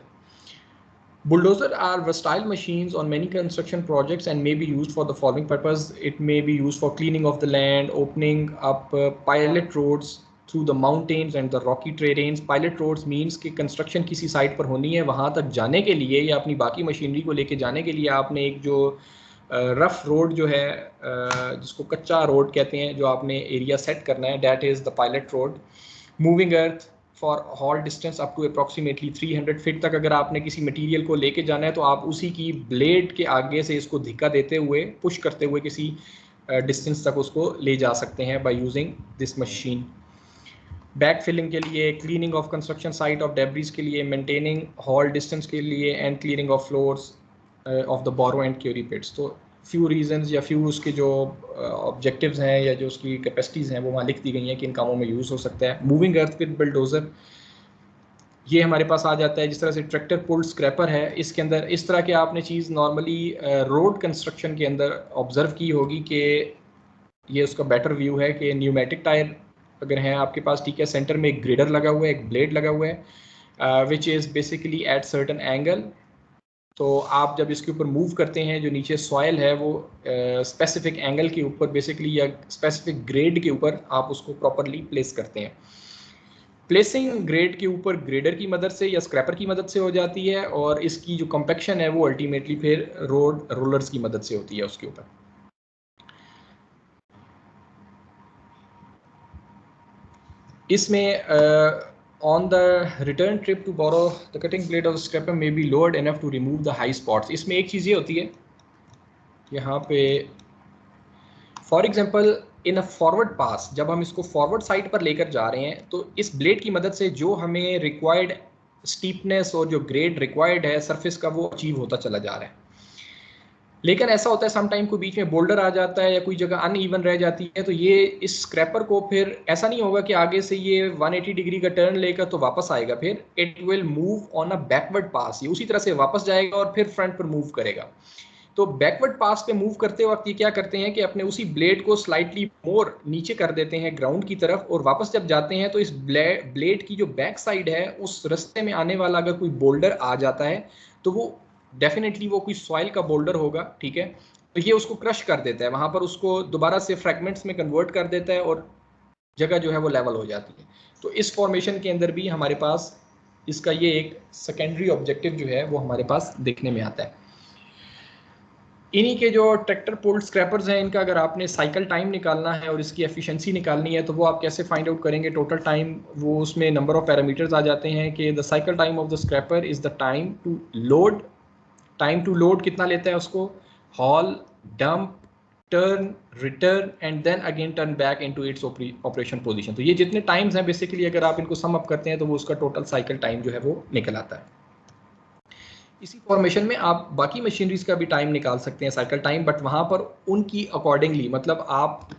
Bulldozers are versatile machines on many construction projects and may be used for the following purpose. It may be used for cleaning of the land, opening up pilot roads through the mountains and the rocky terrains. Pilot roads means कि construction किसी site पर होनी है, वहाँ तक जाने के लिए या अपनी बाकी मशीनरी को लेके जाने के लिए आपने एक जो रफ रोड जो है जिसको कच्चा रोड कहते हैं जो आपने एरिया सेट करना है, that is the pilot road. Moving earth for haul distance up to approximately 300 feet तक अगर आपने किसी मटेरियल को लेके जाना है तो आप उसी की ब्लेड के आगे से इसको धिक्का देते हुए पुश करते हुए किसी डिस्टेंस तक उसको ले जा सकते हैं by using this machine. Back filling के लिए, cleaning of construction site of debris के लिए, मेंटेनिंग हॉल डिस्टेंस के लिए and cleaning of floors of the borrow and quarry pits. तो फ्यू रीजंस या फ्यू उसके जो ऑब्जेक्टिव्स हैं या जो उसकी कैपेसिटीज़ हैं वो वहाँ लिख दी गई हैं कि इन कामों में यूज़ हो सकता है। मूविंग अर्थ विद बुलडोज़र, ये हमारे पास आ जाता है जिस तरह से ट्रैक्टर पुल्ड स्क्रैपर है, इसके अंदर इस तरह के आपने चीज़ नॉर्मली रोड कंस्ट्रक्शन के अंदर ऑब्जर्व की होगी कि ये उसका बेटर व्यू है कि न्यूमेटिक टायर अगर हैं आपके पास, ठीक है, सेंटर में एक ग्रेडर लगा हुआ है, एक ब्लेड लगा हुआ है which is basically at certain angle. तो आप जब इसके ऊपर मूव करते हैं जो नीचे सॉइल है वो स्पेसिफिक एंगल के ऊपर बेसिकली या स्पेसिफिक ग्रेड के ऊपर आप उसको प्रॉपरली प्लेस करते हैं। प्लेसिंग ग्रेड के ऊपर ग्रेडर की मदद से या स्क्रैपर की मदद से हो जाती है और इसकी जो कॉम्पैक्शन है वो अल्टीमेटली फिर रोड रोलर्स की मदद से होती है उसके ऊपर। इसमें on the return trip to borrow the cutting blade of the scraper may be lowered enough to remove the high spots. इसमें एक चीज़ ये होती है यहाँ पे for example in a forward pass, जब हम इसको फॉरवर्ड साइड पर लेकर जा रहे हैं तो इस ब्लेड की मदद से जो हमें रिक्वायर्ड स्टीपनेस और जो ग्रेड रिक्वायर्ड है सरफेस का वो अचीव होता चला जा रहा है। लेकिन ऐसा होता है समटाइम कोई बीच में बोल्डर आ जाता है या कोई जगह अनइवन रह जाती है तो ये इस स्क्रैपर को फिर ऐसा नहीं होगा कि आगे से ये 180 डिग्री का टर्न लेकर तो वापस आएगा, फिर it will move on a backward pass, ये उसी तरह से वापस जाएगा और फिर फ्रंट पर मूव करेगा। तो बैकवर्ड पास पे मूव करते वक्त ये क्या करते हैं कि अपने उसी ब्लेड को स्लाइटली मोर नीचे कर देते हैं ग्राउंड की तरफ, और वापस जब जाते हैं तो इस ब्लेड की जो बैक साइड है उस रास्ते में आने वाला अगर कोई बोल्डर आ जाता है तो वो डेफिनेटली वो कोई सॉइल का बोल्डर होगा, ठीक है, तो ये उसको क्रश कर देता है, वहाँ पर उसको दोबारा से फ्रैगमेंट्स में कन्वर्ट कर देता है और जगह जो है वो लेवल हो जाती है। तो इस फॉर्मेशन के अंदर भी हमारे पास इसका ये एक सेकेंडरी ऑब्जेक्टिव जो है वो हमारे पास देखने में आता है। इन्हीं के जो ट्रैक्टर पुल्ड स्क्रैपर्स हैं, इनका अगर आपने साइकिल टाइम निकालना है और इसकी एफिशिएंसी निकालनी है तो वो आप कैसे फाइंड आउट करेंगे? टोटल टाइम, वो उसमें नंबर ऑफ पैरामीटर्स आ जाते हैं कि the cycle time of the scraper is the time to load. Time to load कितना लेता है उसको? Haul, dump, turn, return and then again turn back into its operation position. तो ये जितने टाइम्स हैं बेसिकली अगर आप इनको सम अप करते हैं तो वो उसका टोटल साइकिल टाइम जो है वो निकल आता है। इसी फॉर्मेशन में आप बाकी मशीनरीज का भी टाइम निकाल सकते हैं, साइकिल टाइम, बट वहाँ पर उनकी अकॉर्डिंगली, मतलब आप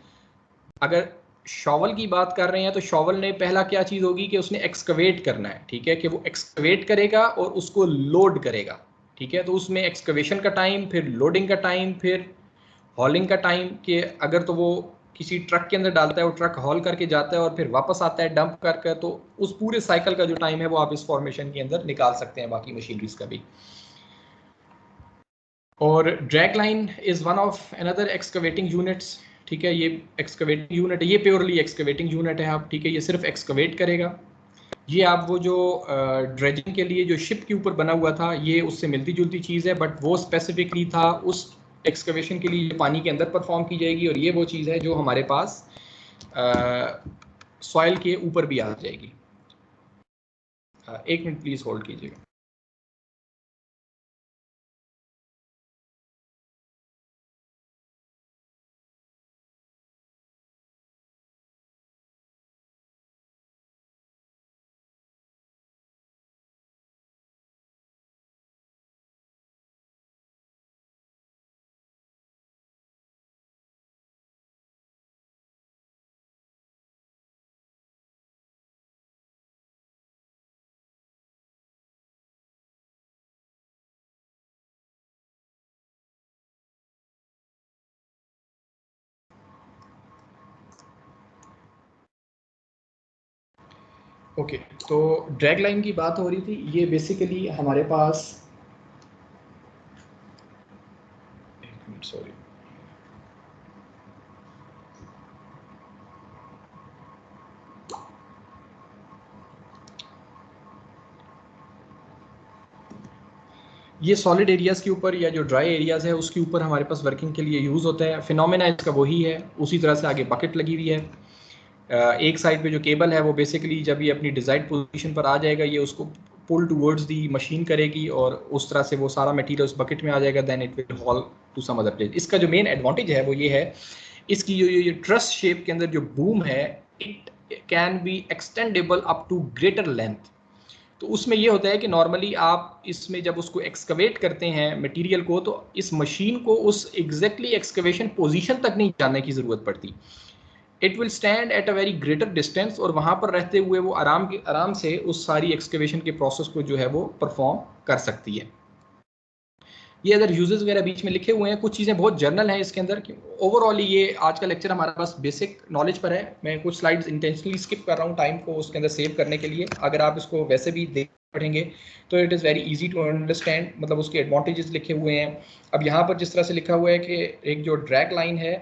अगर शॉवल की बात कर रहे हैं तो शॉवल ने पहला क्या चीज़ होगी कि उसने एक्सकवेट करना है, ठीक है, कि वो एक्सकवेट करेगा और उसको लोड करेगा, ठीक है। तो उसमें एक्सकवेशन का टाइम, फिर लोडिंग का टाइम, फिर हॉलिंग का टाइम, कि अगर तो वो किसी ट्रक के अंदर डालता है, वो ट्रक हॉल करके जाता है और फिर वापस आता है डंप करके, तो उस पूरे साइकिल का जो टाइम है वो आप इस फॉर्मेशन के अंदर निकाल सकते हैं बाकी मशीनरीज का भी। और drag line is one of another excavating units, ठीक है। ये एक्सकवेटिंग यूनिट है, ये प्योरली एक्सकवेटिंग यूनिट है आप, ठीक है। ये सिर्फ एक्सकवेट करेगा। ये आप वो जो ड्रेजिंग के लिए जो शिप के ऊपर बना हुआ था, ये उससे मिलती जुलती चीज़ है, बट वो स्पेसिफिकली था उस एक्सकवेशन के लिए पानी के अंदर परफॉर्म की जाएगी, और ये वो चीज़ है जो हमारे पास सॉइल के ऊपर भी आ जाएगी। एक मिनट प्लीज़ होल्ड कीजिएगा। ओके, तो ड्रैग लाइन की बात हो रही थी। ये बेसिकली हमारे पास, एक मिनट सॉरी, ये सॉलिड एरियाज़ के ऊपर या जो ड्राई एरियाज़ है उसके ऊपर हमारे पास वर्किंग के लिए यूज़ होता है। फिनोमेना इसका वही है। उसी तरह से आगे बकेट लगी हुई है। एक साइड पे जो केबल है वो बेसिकली जब ये अपनी डिज़ायर्ड पोजीशन पर आ जाएगा, ये उसको पुल टूवर्ड्स दी मशीन करेगी और उस तरह से वो सारा मटेरियल उस बकेट में आ जाएगा, then it will haul to some other place. इसका जो मेन एडवांटेज है वो ये है, इसकी जो ये ट्रस शेप के अंदर जो बूम है, it can be extendable up to greater length. तो उसमें ये होता है कि नॉर्मली आप इसमें जब उसको एक्सकवेट करते हैं मटेरियल को, तो इस मशीन को उस एग्जैक्टली एक्सकवेशन पोजीशन तक नहीं जाने की ज़रूरत पड़ती। It will stand at a very greater distance, और वहाँ पर रहते हुए वो आराम से उस सारी एक्सकवेशन के प्रोसेस को जो है वो परफॉर्म कर सकती है। ये अगर यूजेस वगैरह बीच में लिखे हुए हैं, कुछ चीज़ें बहुत जर्नल हैं इसके अंदर। ओवरऑल ये आज का लेक्चर हमारे पास बेसिक नॉलेज पर है। मैं कुछ स्लाइड्स इंटेंशनली स्किप कर रहा हूँ टाइम को उसके अंदर सेव करने के लिए। अगर आप इसको वैसे भी देख पढ़ेंगे तो it is very easy to understand, मतलब उसके एडवांटेजेस लिखे हुए हैं। अब यहाँ पर जिस तरह से लिखा हुआ है कि एक जो ड्रैग लाइन है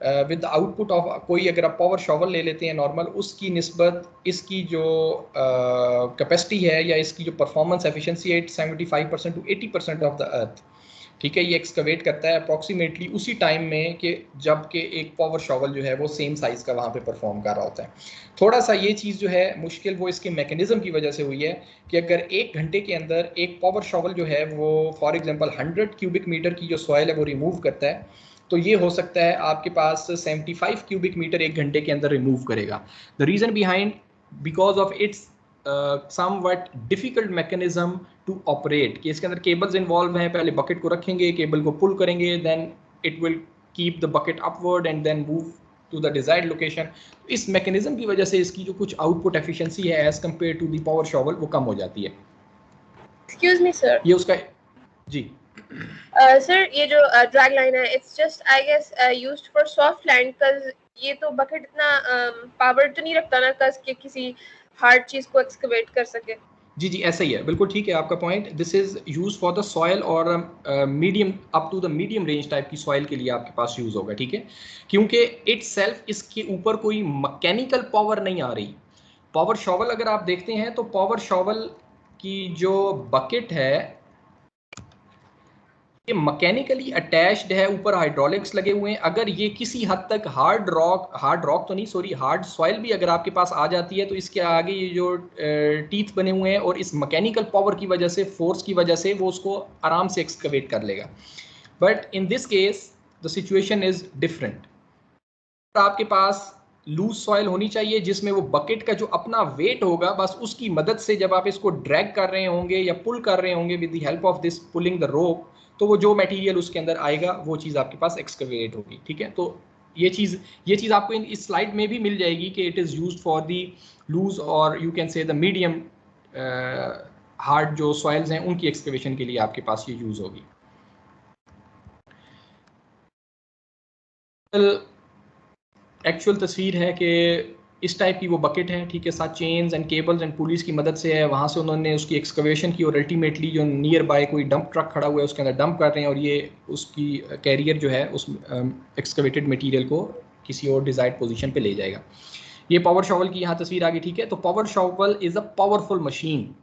विद द आउटपुट ऑफ, कोई अगर आप पावर शॉवल ले लेते हैं नॉर्मल, उसकी निस्बत इसकी जो कैपेसिटी है या इसकी जो परफॉर्मेंस एफिशिएंसी है 75% टू 80% ऑफ द अर्थ, ठीक है। ये एक्सकवेट करता है अप्रॉक्सीमेटली उसी टाइम में कि जबकि एक पावर शॉवल जो है वो सेम साइज़ का वहाँ पे परफॉर्म कर रहा होता है। थोड़ा सा ये चीज़ जो है मुश्किल वो इसके मैकेनिज्म की वजह से हुई है कि अगर 1 घंटे के अंदर एक पावर शॉवल जो है वो फॉर एग्जांपल 100 क्यूबिक मीटर की जो सॉइल है वो रिमूव करता है, तो ये हो सकता है आपके पास 75 क्यूबिक मीटर 1 घंटे के अंदर रिमूव करेगा। The reason behind, because of its somewhat difficult mechanism to operate, कि इसके अंदर केबल्स इन्वॉल्व हैं। पहले बकेट को रखेंगे, केबल को पुल करेंगे, then it will keep the bucket upward and then move to the desired location. इस मैकेनिज्म की वजह से इसकी जो कुछ आउटपुट एफिशिएंसी है as compare to the power shovel वो कम हो जाती है। एक्सक्यूज मी सर, ये उसका जी सर ये जो ड्रैग लाइन है, it's just I guess used for soft land, cause ये तो बकेट इतना पावर तो नहीं रखता ना कज के किसी हार्ड चीज को एक्सकवेट कर सके। जी ऐसा ही है, बिल्कुल ठीक है आपका point. This is use for the soil और medium up to the medium range type की सॉयल के लिए आपके पास यूज होगा, ठीक है, क्योंकि इटसेल्फ इसके ऊपर कोई मैकेनिकल पावर नहीं आ रही। पावर शॉवल अगर आप देखते हैं तो पावर शॉवल कि जो बकेट है ये मैकेनिकली अटैच्ड है, ऊपर हाइड्रोलिक्स लगे हुए हैं। अगर ये किसी हद तक हार्ड रॉक तो नहीं, सॉरी, हार्ड सॉइल भी अगर आपके पास आ जाती है तो इसके आगे ये जो टीथ बने हुए हैं और इस मैकेनिकल पावर की वजह से, फोर्स की वजह से वो उसको आराम से एक्सकवेट कर लेगा। But in this case the situation is different. आपके पास लूज सॉइल होनी चाहिए जिसमें वो बकेट का जो अपना वेट होगा, बस उसकी मदद से जब आप इसको ड्रैग कर रहे होंगे या पुल कर रहे होंगे with the help of this pulling the rope, तो वो जो मटेरियल उसके अंदर आएगा वो चीज़ आपके पास एक्सकवेट होगी। ठीक है, तो ये चीज़ आपको इस स्लाइड में भी मिल जाएगी कि it is used for the loose और you can say the medium hard जो सॉइल्स हैं उनकी एक्सकवेशन के लिए आपके पास ये यूज़ होगी। एक्चुअल तस्वीर है कि इस टाइप की वो बकेट है, ठीक है, साथ chains and cables and police की मदद से है, वहाँ से उन्होंने उसकी एक्सकवेशन की और अल्टीमेटली जो नियर बाय कोई डंप ट्रक खड़ा हुआ है उसके अंदर डंप कर रहे हैं और ये उसकी कैरियर जो है उस एक्सकवेटेड मटेरियल को किसी और डिजायर्ड पोजीशन पे ले जाएगा। ये पावर शॉवल की यहाँ तस्वीर आ गई, ठीक है। तो power shovel is a powerful machine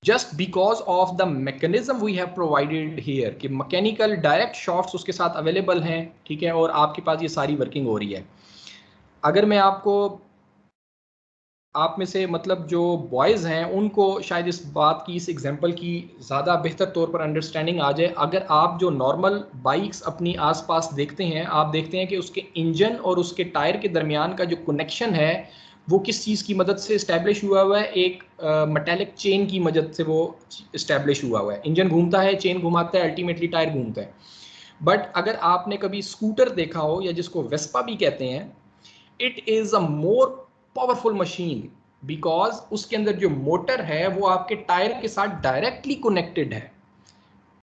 just because of the mechanism we have provided here कि मैकेनिकल डायरेक्ट शॉफ्ट्स उसके साथ अवेलेबल हैं, ठीक है, और आपके पास ये सारी वर्किंग हो रही है। अगर मैं आप में से मतलब जो बॉयज़ हैं उनको शायद इस बात की, इस एग्जांपल की ज़्यादा बेहतर तौर पर अंडरस्टैंडिंग आ जाए। अगर आप जो नॉर्मल बाइक्स अपनी आसपास देखते हैं, आप देखते हैं कि उसके इंजन और उसके टायर के दरमियान का जो कनेक्शन है वो किस चीज़ की मदद से इस्टेब्लिश हुआ है, एक मेटालिक चेन की मदद से वो इस्टेब्लिश हुआ है। इंजन घूमता है, चेन घुमाता है, अल्टीमेटली टायर घूमता है। बट अगर आपने कभी स्कूटर देखा हो या जिसको वेस्पा भी कहते हैं, it is a more powerful machine because उसके अंदर जो मोटर है वो आपके टायर के साथ डायरेक्टली कनेक्टेड है,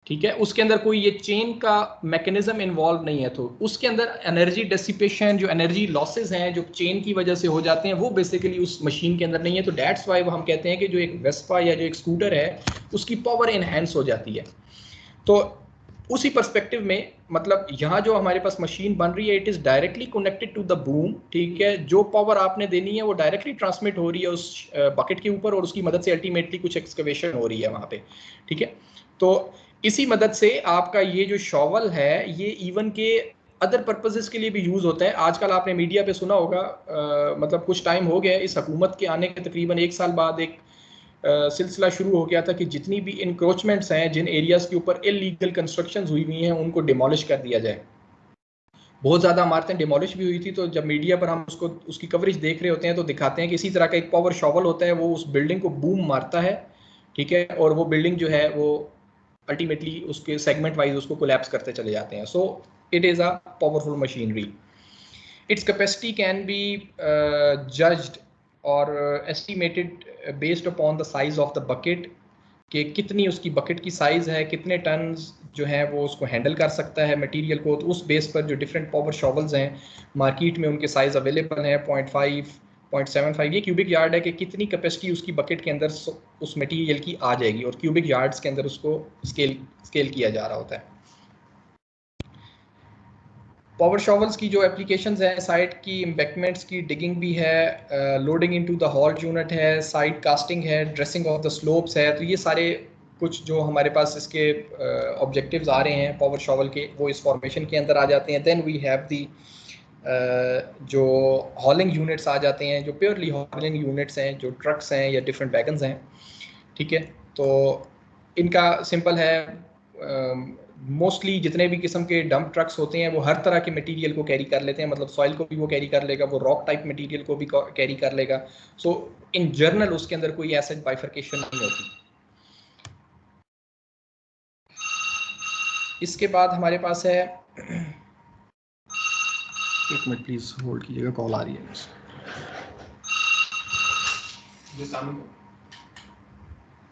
ठीक है। उसके अंदर कोई ये चेन का मैकेनिज्म इन्वॉल्व नहीं है, तो उसके अंदर एनर्जी डेसिपेशन, जो एनर्जी लॉसेस हैं जो चेन की वजह से हो जाते हैं, वो बेसिकली उस मशीन के अंदर नहीं है। तो दैट्स वाई हम कहते हैं कि जो एक वेस्पा या जो एक स्कूटर है उसकी पावर इनहेंस हो जाती है। तो उसी पर्सपेक्टिव में मतलब यहाँ जो हमारे पास मशीन बन रही है, it is directly connected to the boom, ठीक है। जो पावर आपने देनी है वो डायरेक्टली ट्रांसमिट हो रही है उस बकेट के ऊपर और उसकी मदद से अल्टीमेटली कुछ एक्सकवेशन हो रही है वहाँ पे, ठीक है। तो इसी मदद से आपका ये जो शॉवल है ये इवन के अदर पर्पसेस के लिए भी यूज़ होता है। आजकल आपने मीडिया पे सुना होगा, मतलब कुछ टाइम हो गया इस हुकूमत के आने के तकरीबन 1 साल बाद एक सिलसिला शुरू हो गया था कि जितनी भी इंक्रोचमेंट्स हैं, जिन एरियाज़ के ऊपर इलीगल कंस्ट्रक्शंस हुई हुई हैं, उनको डिमोलिश कर दिया जाए। बहुत ज़्यादा इमारतें डिमोलिश भी हुई थी। तो जब मीडिया पर हम उसकी कवरेज देख रहे होते हैं तो दिखाते हैं कि इसी तरह का एक पावर शॉवल होता है, वो उस बिल्डिंग को बूम मारता है, ठीक है, और वो बिल्डिंग जो है वो अल्टीमेटली उसके सेगमेंट वाइज उसको कोलैप्स करते चले जाते हैं। So it is a powerful machinery. Its capacity can be judged और estimated based upon the size of the bucket, कि कितनी उसकी बकेट की साइज़ है, कितने टन जो है वो उसको हैंडल कर सकता है मटेरियल को। तो उस बेस पर जो डिफरेंट पावर शॉवल्स हैं मार्केट में उनके साइज़ अवेलेबल हैं। 0.5, 0.75 ये क्यूबिक यार्ड है कि कितनी कैपेसिटी उसकी बकेट के अंदर उस मटेरियल की आ जाएगी, और क्यूबिक यार्ड्स के अंदर उसको स्केल किया जा रहा होता है। पावर शॉवल्स की जो एप्लीकेशंस हैं, साइट की एम्बैंकमेंट्स की डिगिंग भी है, loading into the halt unit है, साइड कास्टिंग है, ड्रेसिंग ऑफ द स्लोप्स है। तो ये सारे कुछ जो हमारे पास इसके ऑब्जेक्टिव्स आ रहे हैं पावर शॉवल के, वो इस फॉर्मेशन के अंदर आ जाते हैं। देन वी हैव दी जो हॉलिंग यूनिट्स आ जाते हैं, जो प्योरली हॉलिंग यूनिट्स हैं, जो ट्रक्स हैं या डिफरेंट वैगन्स हैं, ठीक है। तो इनका सिंपल है, मोस्टली जितने भी किस्म के डंप ट्रक्स होते हैं वो हर तरह के मटेरियल को कैरी कर लेते हैं, मतलब सॉइल को भी वो कैरी कर लेगा, वो रॉक टाइप मटेरियल को भी कैरी कर लेगा। सो इन जनरल उसके अंदर कोई ऐसा बाइफर्केशन नहीं होती। इसके बाद हमारे पास है, एक मिनट प्लीज होल्ड कीजिएगा, कॉल आ रही है।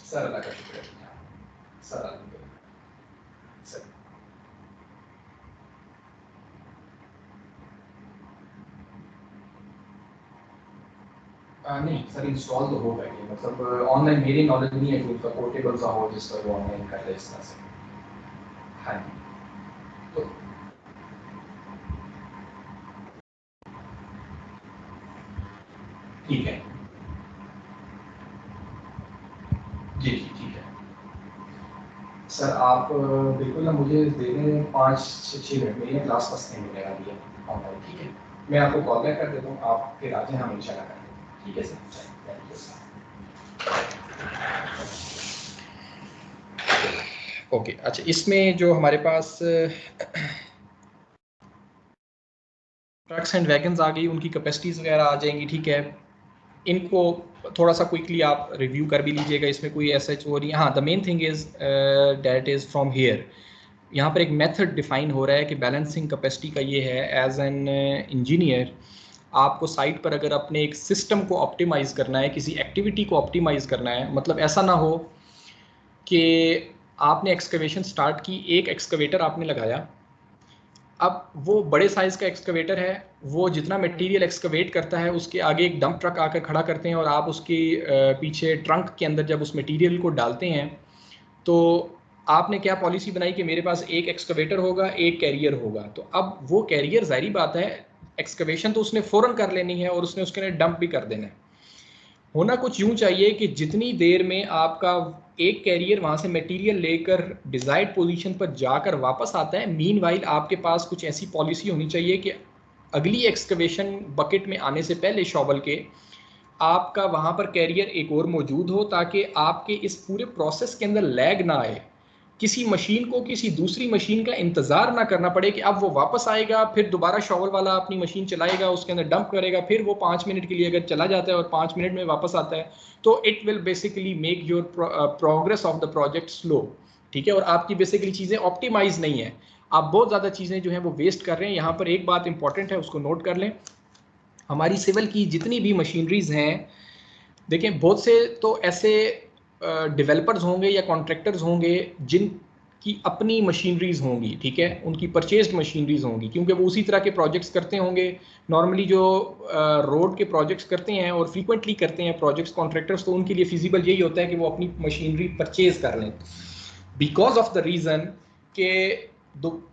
सर अल्लाह का शुक्र है, सर नहीं सर, इंस्टॉल तो होगा ही, मतलब ऑनलाइन मेरी नॉलेज नहीं है कि उसका पोर्टेबल सा हो जिस पर वो ऑनलाइन कर ले इस तरह से। हाँ तो ठीक है। सर आप बिल्कुल ना मुझे दे दें 5 से 6 मिनट में, क्लास फर्स्ट नहीं मिलेगा दिया ऑनलाइन, ठीक है? मैं आपको कॉल बैक कर देता हूँ, आप फिर आ जाएं, हम इंशाल्लाह कर देंगे, ठीक है sir? Thank you sir. Okay अच्छा, इसमें जो हमारे पास ट्रक्स एंड वैगन्स आ गई, उनकी कैपेसिटीज़ वगैरह आ जाएंगी, ठीक है? इनको थोड़ा सा क्विकली आप रिव्यू कर भी लीजिएगा, इसमें कोई ऐसा वो नहीं। हाँ, the main thing is that is from here, यहाँ पर एक मेथड डिफाइन हो रहा है कि बैलेंसिंग कैपेसिटी का ये है। एज एन इंजीनियर आपको साइट पर अगर अपने एक सिस्टम को ऑप्टिमाइज़ करना है, किसी एक्टिविटी को ऑप्टिमाइज़ करना है, मतलब ऐसा ना हो कि आपने एक्सकवेशन स्टार्ट की, एक एक्सकवेटर आपने लगाया, अब वो बड़े साइज़ का एक्सकवेटर है, वो जितना मटेरियल एक्सकवेट करता है उसके आगे एक डंप ट्रक आकर खड़ा करते हैं और आप उसकी पीछे ट्रंक के अंदर जब उस मटेरियल को डालते हैं तो आपने क्या पॉलिसी बनाई कि मेरे पास एक एक्सकवेटर होगा, एक कैरियर होगा। तो अब वो कैरियर ज़ाहिर बात है एक्सकवेशन तो उसने फ़ौरन कर लेनी है और उसने उसके अंदर डंप भी कर देना है। होना कुछ यूँ चाहिए कि जितनी देर में आपका एक कैरियर वहाँ से मटेरियल लेकर डिज़ायर्ड पोजीशन पर जाकर वापस आता है, मीनवाइल आपके पास कुछ ऐसी पॉलिसी होनी चाहिए कि अगली एक्सकवेशन बकेट में आने से पहले शॉवल के आपका वहाँ पर कैरियर एक और मौजूद हो, ताकि आपके इस पूरे प्रोसेस के अंदर लैग ना आए, किसी मशीन को किसी दूसरी मशीन का इंतज़ार ना करना पड़े कि अब वो वापस आएगा, फिर दोबारा शॉवल वाला अपनी मशीन चलाएगा, उसके अंदर डंप करेगा, फिर वो 5 मिनट के लिए अगर चला जाता है और 5 मिनट में वापस आता है तो it will basically make your progress of the project slow, ठीक है? और आपकी बेसिकली चीज़ें ऑप्टिमाइज नहीं है, आप बहुत ज़्यादा चीज़ें जो हैं वो वेस्ट कर रहे हैं। यहाँ पर एक बात इंपॉर्टेंट है, उसको नोट कर लें। हमारी सिविल की जितनी भी मशीनरीज हैं, देखें बहुत से तो ऐसे डेवलपर्स होंगे या कॉन्ट्रैक्टर्स होंगे जिनकी अपनी मशीनरीज होंगी, ठीक है? उनकी परचेज्ड मशीनरीज होंगी, क्योंकि वो उसी तरह के प्रोजेक्ट्स करते होंगे। नॉर्मली जो रोड के प्रोजेक्ट्स करते हैं और फ्रीक्वेंटली करते हैं प्रोजेक्ट्स कॉन्ट्रैक्टर्स, तो उनके लिए फिजिबल यही होता है कि वो अपनी मशीनरी परचेज कर लें, बिकॉज ऑफ द रीज़न के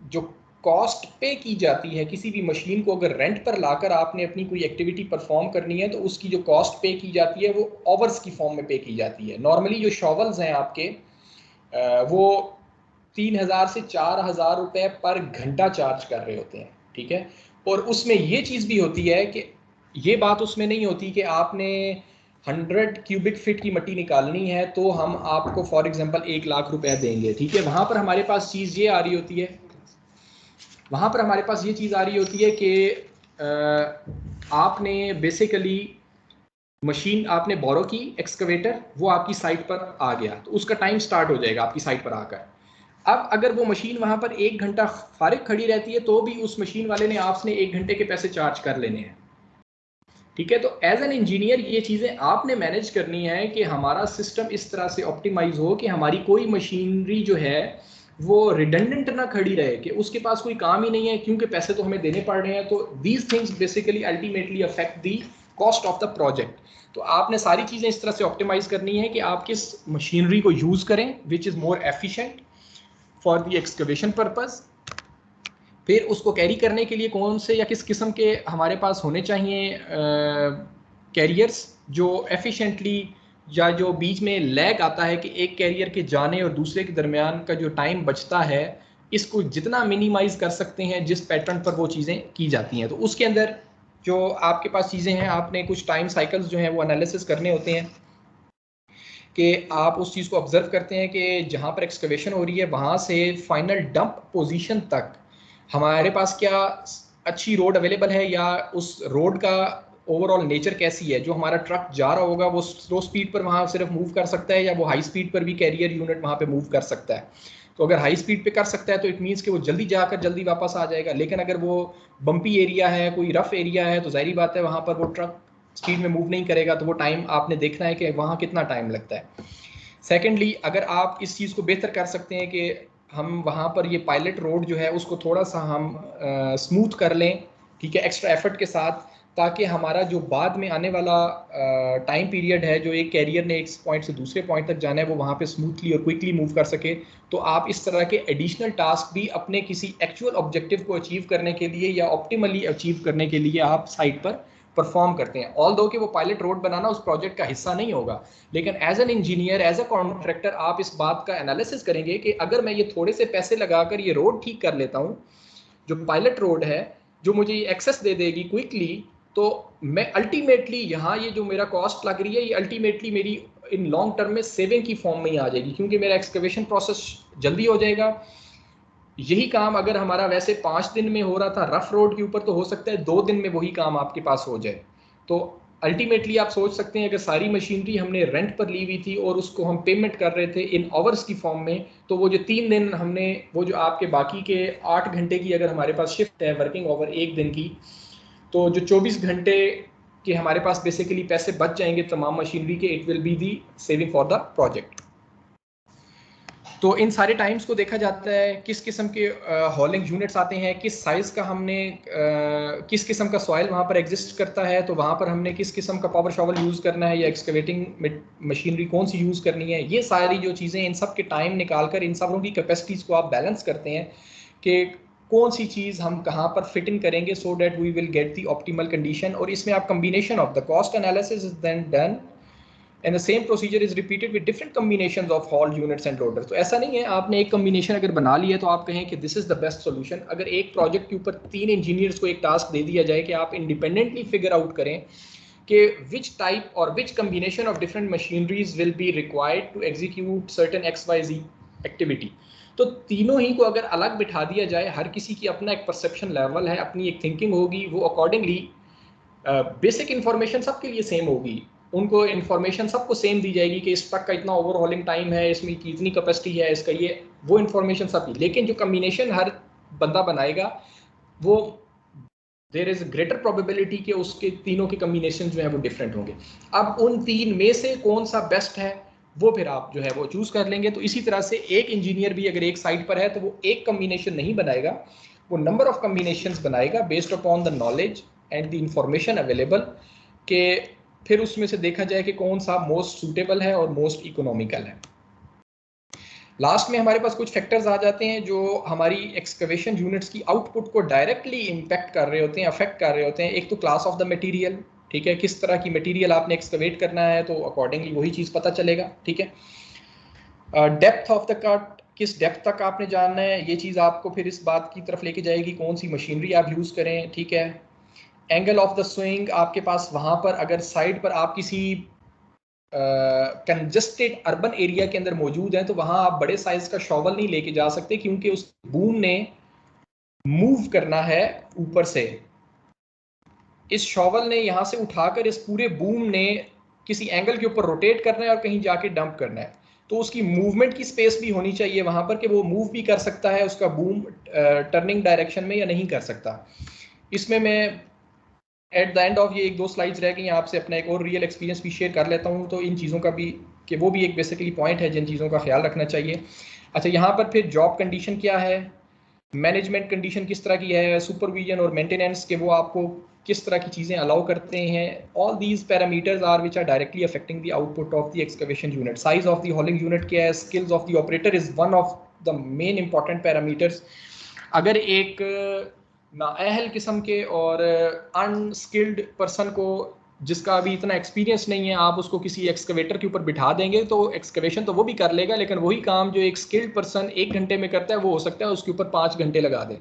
जो कॉस्ट पे की जाती है किसी भी मशीन को, अगर रेंट पर लाकर आपने अपनी कोई एक्टिविटी परफॉर्म करनी है तो उसकी जो कॉस्ट पे की जाती है वो आवर्स की फॉर्म में पे की जाती है। नॉर्मली जो शॉवल्स हैं आपके वो 3000 से 4000 रुपये पर घंटा चार्ज कर रहे होते हैं, ठीक है? और उसमें ये चीज़ भी होती है कि ये बात उसमें नहीं होती कि आपने 100 क्यूबिक फीट की मट्टी निकालनी है तो हम आपको फॉर एग्जांपल 1 लाख रुपए देंगे, ठीक है? वहाँ पर हमारे पास चीज़ ये आ रही होती है, वहाँ पर हमारे पास ये चीज़ आ रही होती है कि आपने बेसिकली मशीन आपने बोरो की एक्सकवेटर, वो आपकी साइट पर आ गया तो उसका टाइम स्टार्ट हो जाएगा आपकी साइट पर आकर। अब अगर वो मशीन वहाँ पर 1 घंटा फारिग खड़ी रहती है तो भी उस मशीन वाले ने आपसे 1 घंटे के पैसे चार्ज कर लेने हैं, ठीक है? तो एज एन इंजीनियर ये चीज़ें आपने मैनेज करनी है कि हमारा सिस्टम इस तरह से ऑप्टिमाइज हो कि हमारी कोई मशीनरी जो है वो रिडंडेंट ना खड़ी रहे कि उसके पास कोई काम ही नहीं है, क्योंकि पैसे तो हमें देने पड़ रहे हैं। तो these things basically ultimately affect the cost of the project. तो आपने सारी चीज़ें इस तरह से ऑप्टिमाइज करनी है कि आप किस मशीनरी को यूज़ करें which is more efficient for the excavation purpose, फिर उसको कैरी करने के लिए कौन से या किस किस्म के हमारे पास होने चाहिए कैरियर्स जो एफिशिएंटली, या जो बीच में लैग आता है कि एक कैरियर के जाने और दूसरे के दरमियान का जो टाइम बचता है, इसको जितना मिनिमाइज कर सकते हैं जिस पैटर्न पर वो चीज़ें की जाती हैं। तो उसके अंदर जो आपके पास चीज़ें हैं, आपने कुछ टाइम साइकिल्स जो हैं वो एनालिसिस करने होते हैं कि आप उस चीज़ को ऑब्जर्व करते हैं कि जहाँ पर एक्सकवेशन हो रही है वहाँ से फाइनल डंप पोजीशन तक हमारे पास क्या अच्छी रोड अवेलेबल है, या उस रोड का ओवरऑल नेचर कैसी है। जो हमारा ट्रक जा रहा होगा वो स्लो स्पीड पर वहाँ सिर्फ मूव कर सकता है, या वो हाई स्पीड पर भी कैरियर यूनिट वहाँ पे मूव कर सकता है। तो अगर हाई स्पीड पे कर सकता है तो इट मीन्स कि वो जल्दी जाकर जल्दी वापस आ जाएगा। लेकिन अगर वो बम्पी एरिया है, कोई रफ एरिया है, तो जाहिर बात है वहाँ पर वो ट्रक स्पीड में मूव नहीं करेगा। तो वो टाइम आपने देखना है कि वहाँ कितना टाइम लगता है। सेकेंडली, अगर आप इस चीज़ को बेहतर कर सकते हैं कि हम वहाँ पर ये पायलट रोड जो है उसको थोड़ा सा हम स्मूथ कर लें, ठीक है, एक्स्ट्रा एफर्ट के साथ, ताकि हमारा जो बाद में आने वाला टाइम पीरियड है, जो एक कैरियर ने एक पॉइंट से दूसरे पॉइंट तक जाना है, वो वहाँ पे स्मूथली और क्विकली मूव कर सके। तो आप इस तरह के एडिशनल टास्क भी अपने किसी एक्चुअल ऑब्जेक्टिव को अचीव करने के लिए या ऑप्टिमली अचीव करने के लिए आप साइट पर परफॉर्म करते हैं। ऑल दो कि वो पायलट रोड बनाना उस प्रोजेक्ट का हिस्सा नहीं होगा, लेकिन as an engineer, as a contractor आप इस बात का एनालिसिस करेंगे कि अगर मैं ये थोड़े से पैसे लगाकर ये रोड ठीक कर लेता हूँ, जो पायलट रोड है, जो मुझे एक्सेस दे देगी क्विकली, तो मैं अल्टीमेटली यहाँ ये जो मेरा कॉस्ट लग रही है, ये अल्टीमेटली मेरी इन लॉन्ग टर्म में सेविंग की फॉर्म में ही आ जाएगी, क्योंकि मेरा एक्सकवेशन प्रोसेस जल्दी हो जाएगा। यही काम अगर हमारा वैसे 5 दिन में हो रहा था रफ रोड के ऊपर, तो हो सकता है 2 दिन में वही काम आपके पास हो जाए। तो अल्टीमेटली आप सोच सकते हैं अगर सारी मशीनरी हमने रेंट पर ली हुई थी और उसको हम पेमेंट कर रहे थे इन आवर्स की फॉर्म में, तो वो जो 3 दिन हमने, वो जो आपके बाकी के 8 घंटे की अगर हमारे पास शिफ्ट है वर्किंग ओवर 1 दिन की, तो जो 24 घंटे के हमारे पास बेसिकली पैसे बच जाएंगे तमाम मशीनरी के, it will be the saving for the project. तो इन सारे टाइम्स को देखा जाता है, किस किस्म के हॉलिंग यूनिट्स आते हैं, किस साइज़ का हमने किस किस्म का सॉइल वहाँ पर एग्जिस्ट करता है, तो वहाँ पर हमने किस किस्म का पावर शॉवल यूज़ करना है या एक्सकवेटिंग मशीनरी कौन सी यूज़ करनी है। ये सारी जो चीज़ें, इन सब के टाइम निकाल कर इन सबों की कैपेसिटीज़ को आप बैलेंस करते हैं कि कौन सी चीज़ हम कहाँ पर फिट इन करेंगे so that we will get the optimal condition. और इसमें आप combination of the cost analysis is then done and the same procedure is repeated with different combinations of haul units and loaders। तो ऐसा नहीं है आपने एक कम्बिनेशन अगर बना लिया तो आप कहें कि this is the best solution. अगर एक प्रोजेक्ट के ऊपर 3 इंजीनियर्स को एक टास्क दे दिया जाए कि आप इंडिपेंडेंटली फिगर आउट करें कि विच टाइप और which combination of different machineries will be required to execute certain XYZ activity, तो तीनों ही को अगर अलग बिठा दिया जाए, हर किसी की अपना एक परसेप्शन लेवल है, अपनी एक थिंकिंग होगी, वो अकॉर्डिंगली बेसिक इंफॉर्मेशन सबके लिए सेम होगी, उनको इन्फॉर्मेशन सबको सेम दी जाएगी कि इस ट्रक का इतना ओवरहॉलिंग टाइम है, इसमें की इतनी कैपेसिटी है, इसका ये वो इन्फॉर्मेशन सब। लेकिन जो कम्बिनेशन हर बंदा बनाएगा वो देयर इज ग्रेटर प्रोबेबिलिटी कि उसके तीनों के कम्बिनेशन जो है वो डिफरेंट होंगे। अब उन 3 में से कौन सा बेस्ट है वो फिर आप जो है वो चूज कर लेंगे। तो इसी तरह से एक इंजीनियर भी अगर एक साइट पर है तो वो एक कम्बिनेशन नहीं बनाएगा, वो नंबर ऑफ कम्बिनेशंस बनाएगा based upon the knowledge and the information available, के फिर उसमें से देखा जाए कि कौन सा मोस्ट सूटेबल है और मोस्ट इकोनॉमिकल है। लास्ट में हमारे पास कुछ फैक्टर्स आ जाते हैं जो हमारी एक्सकवेशन यूनिट्स की आउटपुट को डायरेक्टली इम्पैक्ट कर रहे होते हैं, अफेक्ट कर रहे होते हैं। एक तो क्लास ऑफ द मटेरियल, ठीक है, किस तरह की मटेरियल आपने एक्सकवेट करना है तो अकॉर्डिंगली वही चीज़ पता चलेगा, ठीक है। डेप्थ ऑफ द कट, किस डेप्थ तक आपने जानना है, ये चीज़ आपको फिर इस बात की तरफ लेके जाएगी कौन सी मशीनरी आप यूज़ करें, ठीक है। एंगल ऑफ द स्विंग, आपके पास वहाँ पर अगर साइड पर आप किसी कंजस्टेड अर्बन एरिया के अंदर मौजूद हैं तो वहाँ आप बड़े साइज का शॉवल नहीं लेके जा सकते, क्योंकि उस बूम ने मूव करना है ऊपर से। इस शॉवल ने यहाँ से उठाकर इस पूरे बूम ने किसी एंगल के ऊपर रोटेट करना है और कहीं जाके डंप करना है, तो उसकी मूवमेंट की स्पेस भी होनी चाहिए वहाँ पर कि वो मूव भी कर सकता है उसका बूम टर्निंग डायरेक्शन में या नहीं कर सकता। इसमें मैं एट द एंड ऑफ ये 1-2 स्लाइड्स रह गई, आपसे अपना एक और रियल एक्सपीरियंस भी शेयर कर लेता हूँ, तो इन चीज़ों का भी कि वो भी एक बेसिकली पॉइंट है जिन चीज़ों का ख्याल रखना चाहिए। अच्छा, यहाँ पर फिर जॉब कंडीशन क्या है, मैनेजमेंट कंडीशन किस तरह की है, सुपरविजन और मेंटेनेंस के वो आपको किस तरह की चीज़ें अलाउ करते हैं। All these parameters are which are directly affecting the output of the excavation unit. Size of the hauling unit क्या है, skills of the operator is one of the main important parameters. अगर एक नाअहल किस्म के और unskilled person को, जिसका अभी इतना एक्सपीरियंस नहीं है, आप उसको किसी एक्सकवेटर के ऊपर बिठा देंगे तो एक्सकवेशन तो वो भी कर लेगा, लेकिन वही काम जो एक स्किल्ड पर्सन 1 घंटे में करता है वो हो सकता है उसके ऊपर 5 घंटे लगा दे।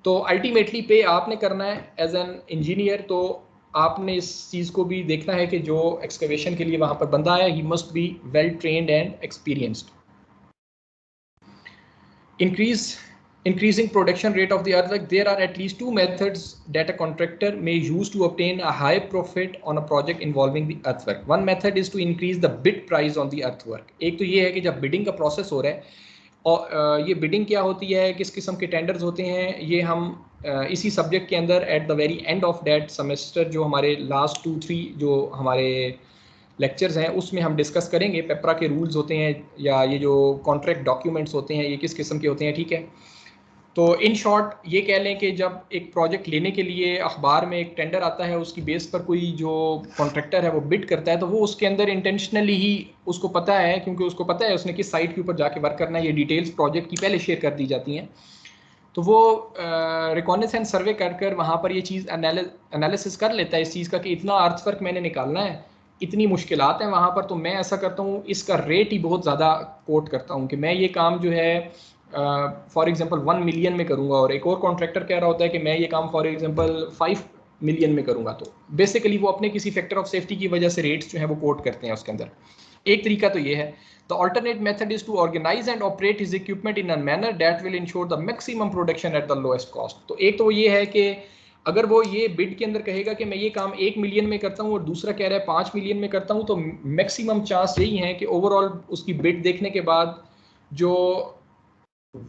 तो अल्टीमेटली पे आपने करना है एज एन इंजीनियर, तो आपने इस चीज़ को भी देखना है कि जो एक्सकवेशन के लिए वहाँ पर बंदा है, he must be well trained and experienced. Increasing production rate of the earthwork, there are at least 2 methods that a contractor may use to obtain a high profit on a project involving the earthwork. One method is to increase the bid price on the earthwork. एक तो ये है कि जब bidding का process हो रहा है, और ये बिडिंग क्या होती है, किस किस्म के टेंडर्स होते हैं, ये हम इसी सब्जेक्ट के अंदर at the very end of that semester, जो हमारे लास्ट 2-3 जो हमारे लेक्चर्स हैं उसमें हम डिस्कस करेंगे। पेपरा के रूल्स होते हैं या ये जो कॉन्ट्रैक्ट डॉक्यूमेंट्स होते हैं ये किस किस्म के होते हैं, ठीक है। तो इन शॉर्ट ये कह लें कि जब एक प्रोजेक्ट लेने के लिए अखबार में एक टेंडर आता है, उसकी बेस पर कोई जो कॉन्ट्रैक्टर है वो बिड करता है, तो वो उसके अंदर इंटेंशनली ही उसको पता है, क्योंकि उसको पता है उसने किस साइट के ऊपर जाके वर्क करना है, ये डिटेल्स प्रोजेक्ट की पहले शेयर कर दी जाती हैं। तो वो रिकॉनेसेंस सर्वे कर वहाँ पर ये चीज़ एनालिसिस कर लेता है इस चीज़ का कि इतना अर्थवर्क मैंने निकालना है, इतनी मुश्किलात हैं वहाँ पर, तो मैं ऐसा करता हूँ इसका रेट ही बहुत ज़्यादा कोट करता हूँ कि मैं ये काम जो है फॉर एग्जांपल 1 मिलियन में करूँगा, और एक और कॉन्ट्रैक्टर कह रहा होता है कि मैं ये काम फॉर एग्जांपल 5 मिलियन में करूँगा। तो बेसिकली वो अपने किसी फैक्टर ऑफ सेफ्टी की वजह से रेट्स जो है वो कोट करते हैं उसके अंदर। एक तरीका तो ये है। The alternate method is to organize and operate his equipment in a manner that will ensure the maximum production at the lowest cost. तो एक तो ये है कि अगर वो ये बिड के अंदर कहेगा कि मैं ये काम 1 मिलियन में करता हूँ और दूसरा कह रहा है 5 मिलियन में करता हूँ, तो मैक्सिमम चांस यही है कि ओवरऑल उसकी बिड देखने के बाद जो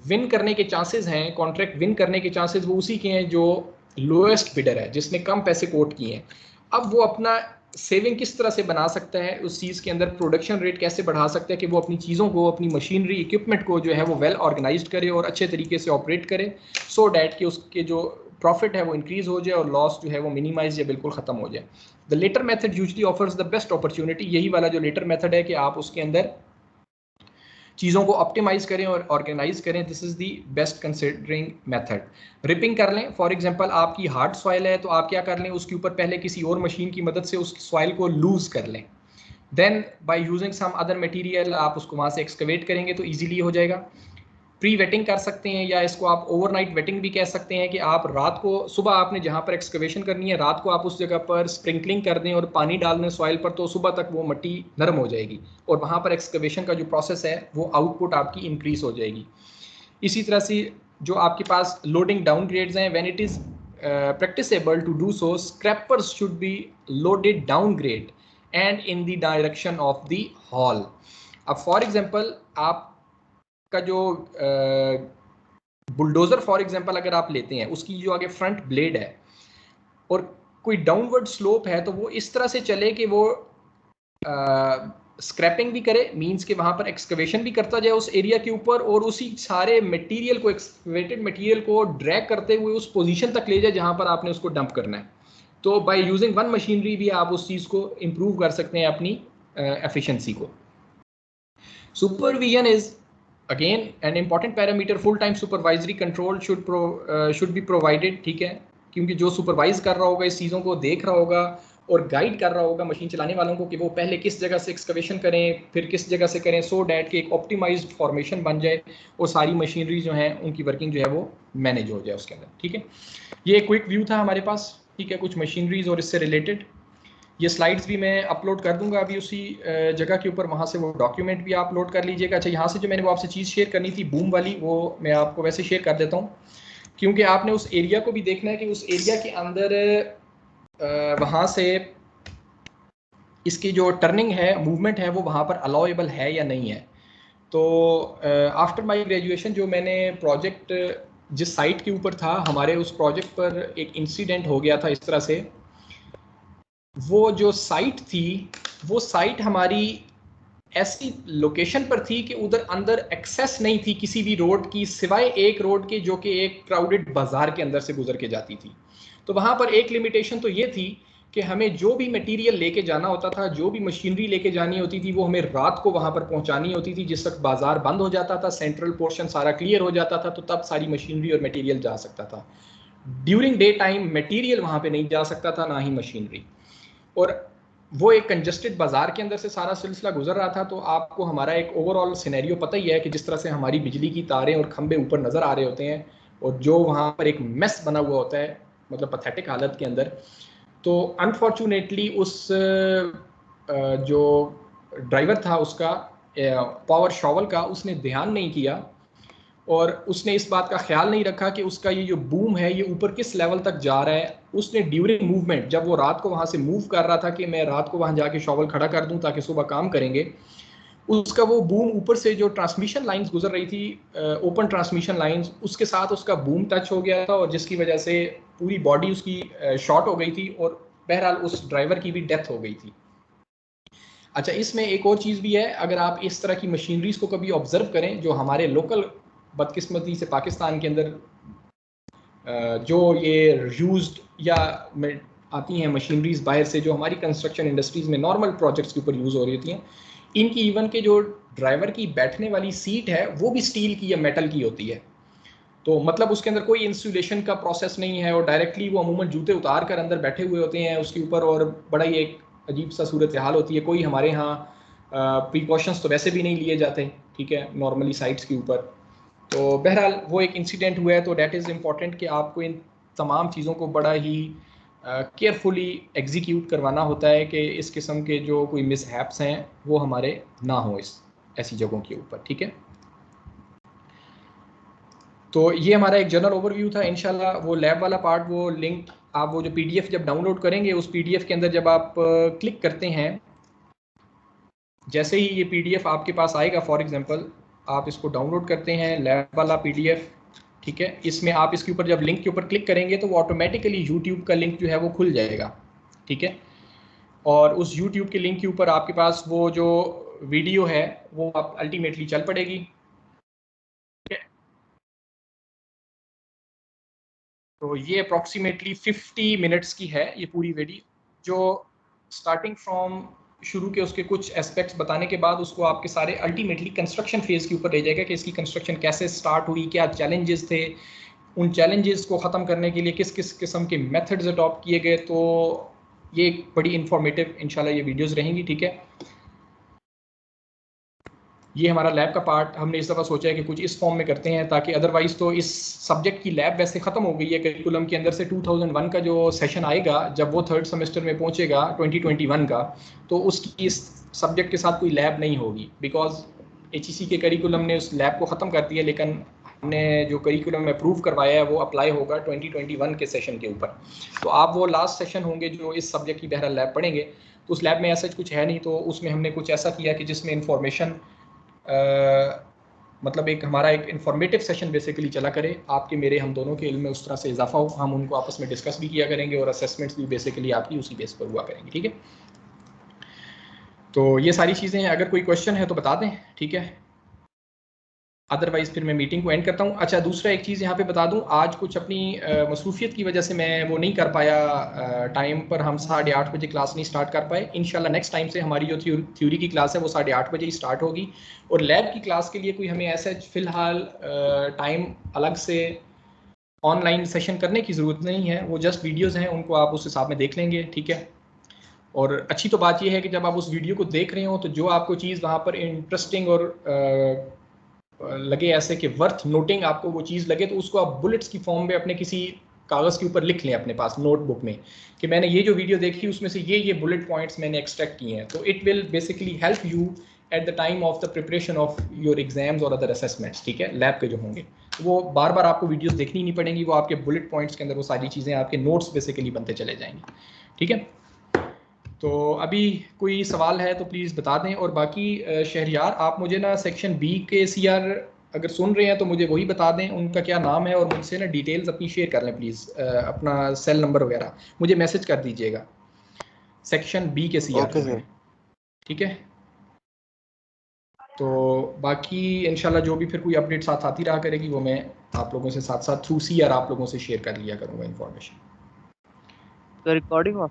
विन करने के चांसेस हैं, कॉन्ट्रैक्ट विन करने के चांसेस वो उसी के हैं जो लोएस्ट बिडर है, जिसने कम पैसे कोट किए हैं। अब वो अपना सेविंग किस तरह से बना सकता है, उस चीज़ के अंदर प्रोडक्शन रेट कैसे बढ़ा सकता है कि वो अपनी चीज़ों को, अपनी मशीनरी इक्विपमेंट को जो है वो वेल ऑर्गेनाइज्ड करे और अच्छे तरीके से ऑपरेट करे, सो डैट कि उसके जो प्रॉफिट है वो इंक्रीज हो जाए और लॉस जो है वो मिनिमाइज या बिल्कुल ख़त्म हो जाए। The latter method usually offers the best opportunity. यही वाला जो लेटर मेथड है कि आप उसके अंदर चीज़ों को ऑप्टिमाइज करें और ऑर्गेनाइज करें, this is the best considering method. Ripping कर लें, फॉर एग्जांपल आपकी हार्ड सॉइल है तो आप क्या कर लें, उसके ऊपर पहले किसी और मशीन की मदद से उस सॉइल को लूज कर लें, then by using some other material आप उसको वहाँ से एक्सकवेट करेंगे तो ईजिली हो जाएगा। प्री वेटिंग कर सकते हैं, या इसको आप ओवरनाइट वेटिंग भी कह सकते हैं कि आप रात को, सुबह आपने जहाँ पर एक्सकवेशन करनी है रात को आप उस जगह पर स्प्रिंकलिंग कर दें और पानी डाल दें सॉइल पर, तो सुबह तक वो मिट्टी नरम हो जाएगी और वहाँ पर एक्सकवेशन का जो प्रोसेस है वो आउटपुट आपकी इंक्रीज हो जाएगी। इसी तरह से जो आपके पास लोडिंग डाउन ग्रेड्स हैं, when it is practicable to do so, scrapers should be loaded down grade and in the direction of the haul. अब फॉर एग्जांपल आप का जो बुलडोजर फॉर एग्जांपल अगर आप लेते हैं, उसकी जो आगे फ्रंट ब्लेड है और कोई डाउनवर्ड स्लोप है, तो वो इस तरह से चले कि वो स्क्रैपिंग भी करे, मींस कि वहां पर एक्सकवेशन भी करता जाए उस एरिया के ऊपर और उसी सारे मटेरियल को, एक्सकवेटेड मटेरियल को ड्रैग करते हुए उस पोजीशन तक ले जाए जहां पर आपने उसको डंप करना है। तो बाय यूजिंग वन मशीनरी भी आप उस चीज़ को इम्प्रूव कर सकते हैं, अपनी एफिशिएंसी को। Supervision is again an important parameter. Full time supervisory control should be provided, ठीक है, क्योंकि जो सुपरवाइज कर रहा होगा, इस चीज़ों को देख रहा होगा और गाइड कर रहा होगा मशीन चलाने वालों को कि वो पहले किस जगह से एक्सकवेशन करें, फिर किस जगह से करें, सो डैट कि एक ऑप्टिमाइज्ड फॉर्मेशन बन जाए और सारी मशीनरी जो हैं उनकी वर्किंग जो है वो मैनेज हो जाए उसके अंदर, ठीक है। ये एक क्विक व्यू था हमारे पास, ठीक है, कुछ मशीनरीज और इससे रिलेटेड। ये स्लाइड्स भी मैं अपलोड कर दूंगा अभी उसी जगह के ऊपर, वहाँ से वो डॉक्यूमेंट भी आप लोड कर लीजिएगा। अच्छा, यहाँ से जो मैंने वो आपसे चीज़ शेयर करनी थी बूम वाली, वो मैं आपको वैसे शेयर कर देता हूँ, क्योंकि आपने उस एरिया को भी देखना है कि उस एरिया के अंदर वहाँ से इसकी जो टर्निंग है, मूवमेंट है, वो वहाँ पर अलाउएबल है या नहीं है। तो आफ्टर माय ग्रेजुएशन जो मैंने प्रोजेक्ट जिस साइट के ऊपर था, हमारे उस प्रोजेक्ट पर एक इंसिडेंट हो गया था इस तरह से। वो जो साइट थी, वो साइट हमारी ऐसी लोकेशन पर थी कि उधर अंदर एक्सेस नहीं थी किसी भी रोड की, सिवाय एक रोड के जो कि एक क्राउडेड बाजार के अंदर से गुजर के जाती थी। तो वहाँ पर एक लिमिटेशन तो ये थी कि हमें जो भी मटेरियल लेके जाना होता था, जो भी मशीनरी लेके जानी होती थी, वो हमें रात को वहाँ पर पहुँचानी होती थी। जिस वक्त बाजार बंद हो जाता था, सेंट्रल पोर्शन सारा क्लियर हो जाता था, तो तब सारी मशीनरी और मटेरियल जा सकता था। ड्यूरिंग डे टाइम मटेरियल वहाँ पे नहीं जा सकता था, ना ही मशीनरी। और वो एक कंजस्टेड बाजार के अंदर से सारा सिलसिला गुजर रहा था। तो आपको हमारा एक ओवरऑल सिनेरियो पता ही है कि जिस तरह से हमारी बिजली की तारें और खंबे ऊपर नज़र आ रहे होते हैं और जो वहाँ पर एक मेस बना हुआ होता है, मतलब पैथेटिक हालत के अंदर। तो अनफॉर्चुनेटली उस जो ड्राइवर था उसका पावर शॉवल का, उसने ध्यान नहीं किया और उसने इस बात का ख्याल नहीं रखा कि उसका ये जो बूम है ये ऊपर किस लेवल तक जा रहा है। उसने ड्यूरिंग मूवमेंट, जब वो रात को वहाँ से मूव कर रहा था कि मैं रात को वहाँ जाके शॉवल खड़ा कर दूँ ताकि सुबह काम करेंगे, उसका वो बूम ऊपर से जो ट्रांसमिशन लाइंस गुजर रही थी, ओपन ट्रांसमिशन लाइंस, उसके साथ उसका बूम टच हो गया था और जिसकी वजह से पूरी बॉडी उसकी शॉर्ट हो गई थी और बहरहाल उस ड्राइवर की भी डेथ हो गई थी। अच्छा, इसमें एक और चीज़ भी है, अगर आप इस तरह की मशीनरीज को कभी ऑब्जर्व करें जो हमारे लोकल, बदकिस्मती से पाकिस्तान के अंदर जो ये यूज्ड या आती हैं मशीनरीज बाहर से, जो हमारी कंस्ट्रक्शन इंडस्ट्रीज में नॉर्मल प्रोजेक्ट्स के ऊपर यूज़ हो रही होती हैं, इनकी इवन के जो ड्राइवर की बैठने वाली सीट है वो भी स्टील की या मेटल की होती है। तो मतलब उसके अंदर कोई इंसुलेशन का प्रोसेस नहीं है और डायरेक्टली वो अमूमन जूते उतार कर अंदर बैठे हुए होते हैं उसके ऊपर, और बड़ा ही एक अजीब सा सूरत हाल होती है। कोई हमारे यहाँ प्रिकॉशंस तो वैसे भी नहीं लिए जाते, ठीक है, नॉर्मली साइट्स के ऊपर। तो बहरहाल वो एक इंसिडेंट हुआ है, तो डैट इज़ इम्पॉर्टेंट कि आपको इन तमाम चीज़ों को बड़ा ही केयरफुली एग्जीक्यूट करवाना होता है कि इस किस्म के जो कोई मिसहैप्स हैं वो हमारे ना हो इस ऐसी जगहों के ऊपर, ठीक है। तो ये हमारा एक जनरल ओवरव्यू था। इंशाल्लाह वो लैब वाला पार्ट, वो लिंक आप वो जो पीडीएफ जब डाउनलोड करेंगे, उस पीडीएफ के अंदर जब आप क्लिक करते हैं, जैसे ही ये पीडीएफ आपके पास आएगा, फॉर एग्जांपल आप इसको डाउनलोड करते हैं लैब वाला पीडीएफ, ठीक है, इसमें आप इसके ऊपर जब लिंक के ऊपर क्लिक करेंगे तो वो ऑटोमेटिकली यूट्यूब का लिंक जो है वो खुल जाएगा, ठीक है। और उस यूट्यूब के लिंक के ऊपर आपके पास वो जो वीडियो है वो आप अल्टीमेटली चल पड़ेगी, ठीक है। तो ये अप्रॉक्सीमेटली 50 मिनट्स की है ये पूरी वीडियो, जो स्टार्टिंग फ्रॉम शुरू के उसके कुछ एस्पेक्ट्स बताने के बाद उसको आपके सारे अल्टीमेटली कंस्ट्रक्शन फेज़ के ऊपर ले जाएगा कि इसकी कंस्ट्रक्शन कैसे स्टार्ट हुई, क्या चैलेंजेस थे, उन चैलेंजेस को ख़त्म करने के लिए किस किस किस्म के मेथड्स अडॉप्ट किए गए। तो ये एक बड़ी इंफॉर्मेटिव इंशाल्लाह ये वीडियोस रहेंगी, ठीक है। ये हमारा लैब का पार्ट हमने इस दफ़ा सोचा है कि कुछ इस फॉर्म में करते हैं, ताकि अदरवाइज़ तो इस सब्जेक्ट की लैब वैसे ख़त्म हो गई है करिकुलम के अंदर से। 2001 का जो सेशन आएगा जब वो थर्ड सेमेस्टर में पहुंचेगा 2021 का, तो उसकी इस सब्जेक्ट के साथ कोई लैब नहीं होगी, बिकॉज HEC के करिकुलम ने उस लैब को ख़त्म कर दिया। लेकिन हमने जो करिकुलम अप्रूव करवाया है वो अप्लाई होगा 2021 के सेशन के ऊपर। तो आप वो लास्ट सेशन होंगे जो इस सब्जेक्ट की बहरहाल लैब पढ़ेंगे। तो उस लैब में ऐसा कुछ है नहीं, तो उसमें हमने कुछ ऐसा किया कि जिसमें इंफॉर्मेशन मतलब एक हमारा एक इंफॉर्मेटिव सेशन बेसिकली चला करे, आपके मेरे हम दोनों के इल्म में उस तरह से इजाफा हो, हम उनको आपस में डिस्कस भी किया करेंगे और असेसमेंट्स भी बेसिकली आपकी उसी बेस पर हुआ करेंगे, ठीक है। तो ये सारी चीज़ें हैं, अगर कोई क्वेश्चन है तो बता दें, ठीक है, अदरवाइज़ फिर मैं मीटिंग को एंड करता हूँ। अच्छा, दूसरा एक चीज़ यहाँ पे बता दूँ, आज कुछ अपनी मसरूफियत की वजह से मैं वो नहीं कर पाया, टाइम पर हम 8:30 बजे क्लास नहीं स्टार्ट कर पाए। इंशाल्लाह नेक्स्ट टाइम से हमारी जो थ्योरी की क्लास है वो 8:30 बजे ही स्टार्ट होगी, और लैब की क्लास के लिए कोई हमें ऐसा फ़िलहाल टाइम अलग से ऑनलाइन सेशन करने की ज़रूरत नहीं है। वो जस्ट वीडियोज़ हैं, उनको आप उस हिसाब में देख लेंगे, ठीक है। और अच्छी तो बात यह है कि जब आप उस वीडियो को देख रहे हो तो जो आपको चीज़ वहाँ पर इंटरेस्टिंग और लगे, ऐसे कि वर्थ नोटिंग आपको वो चीज़ लगे, तो उसको आप बुलेट्स की फॉर्म में अपने किसी कागज़ के ऊपर लिख लें अपने पास नोटबुक में, कि मैंने ये जो वीडियो देखी उसमें से ये बुलेट पॉइंट्स मैंने एक्सट्रैक्ट किए हैं। तो it will basically help you at the time of the preparation of your exams और अदर असेसमेंट्स, ठीक है। लैब के जो होंगे वो बार बार आपको वीडियोस देखनी नहीं पड़ेंगी, वो आपके बुलेट पॉइंट्स के अंदर वो सारी चीज़ें आपके नोट्स बेसिकली बनते चले जाएंगे, ठीक है। तो अभी कोई सवाल है तो प्लीज़ बता दें। और बाकी शहरियार, आप मुझे ना सेक्शन बी के CR अगर सुन रहे हैं तो मुझे वही बता दें उनका क्या नाम है, और मुझसे ना डिटेल्स अपनी शेयर कर लें प्लीज़, अपना सेल नंबर वगैरह मुझे मैसेज कर दीजिएगा सेक्शन बी के CR में, ठीक है। तो बाकी इंशाल्लाह जो भी फिर कोई अपडेट साथ आती रहा करेगी वो मैं आप लोगों से साथ साथ थ्रू CR आप लोगों से शेयर कर लिया करूँगा इन्फॉर्मेशन। तो रिकॉर्डिंग ऑफ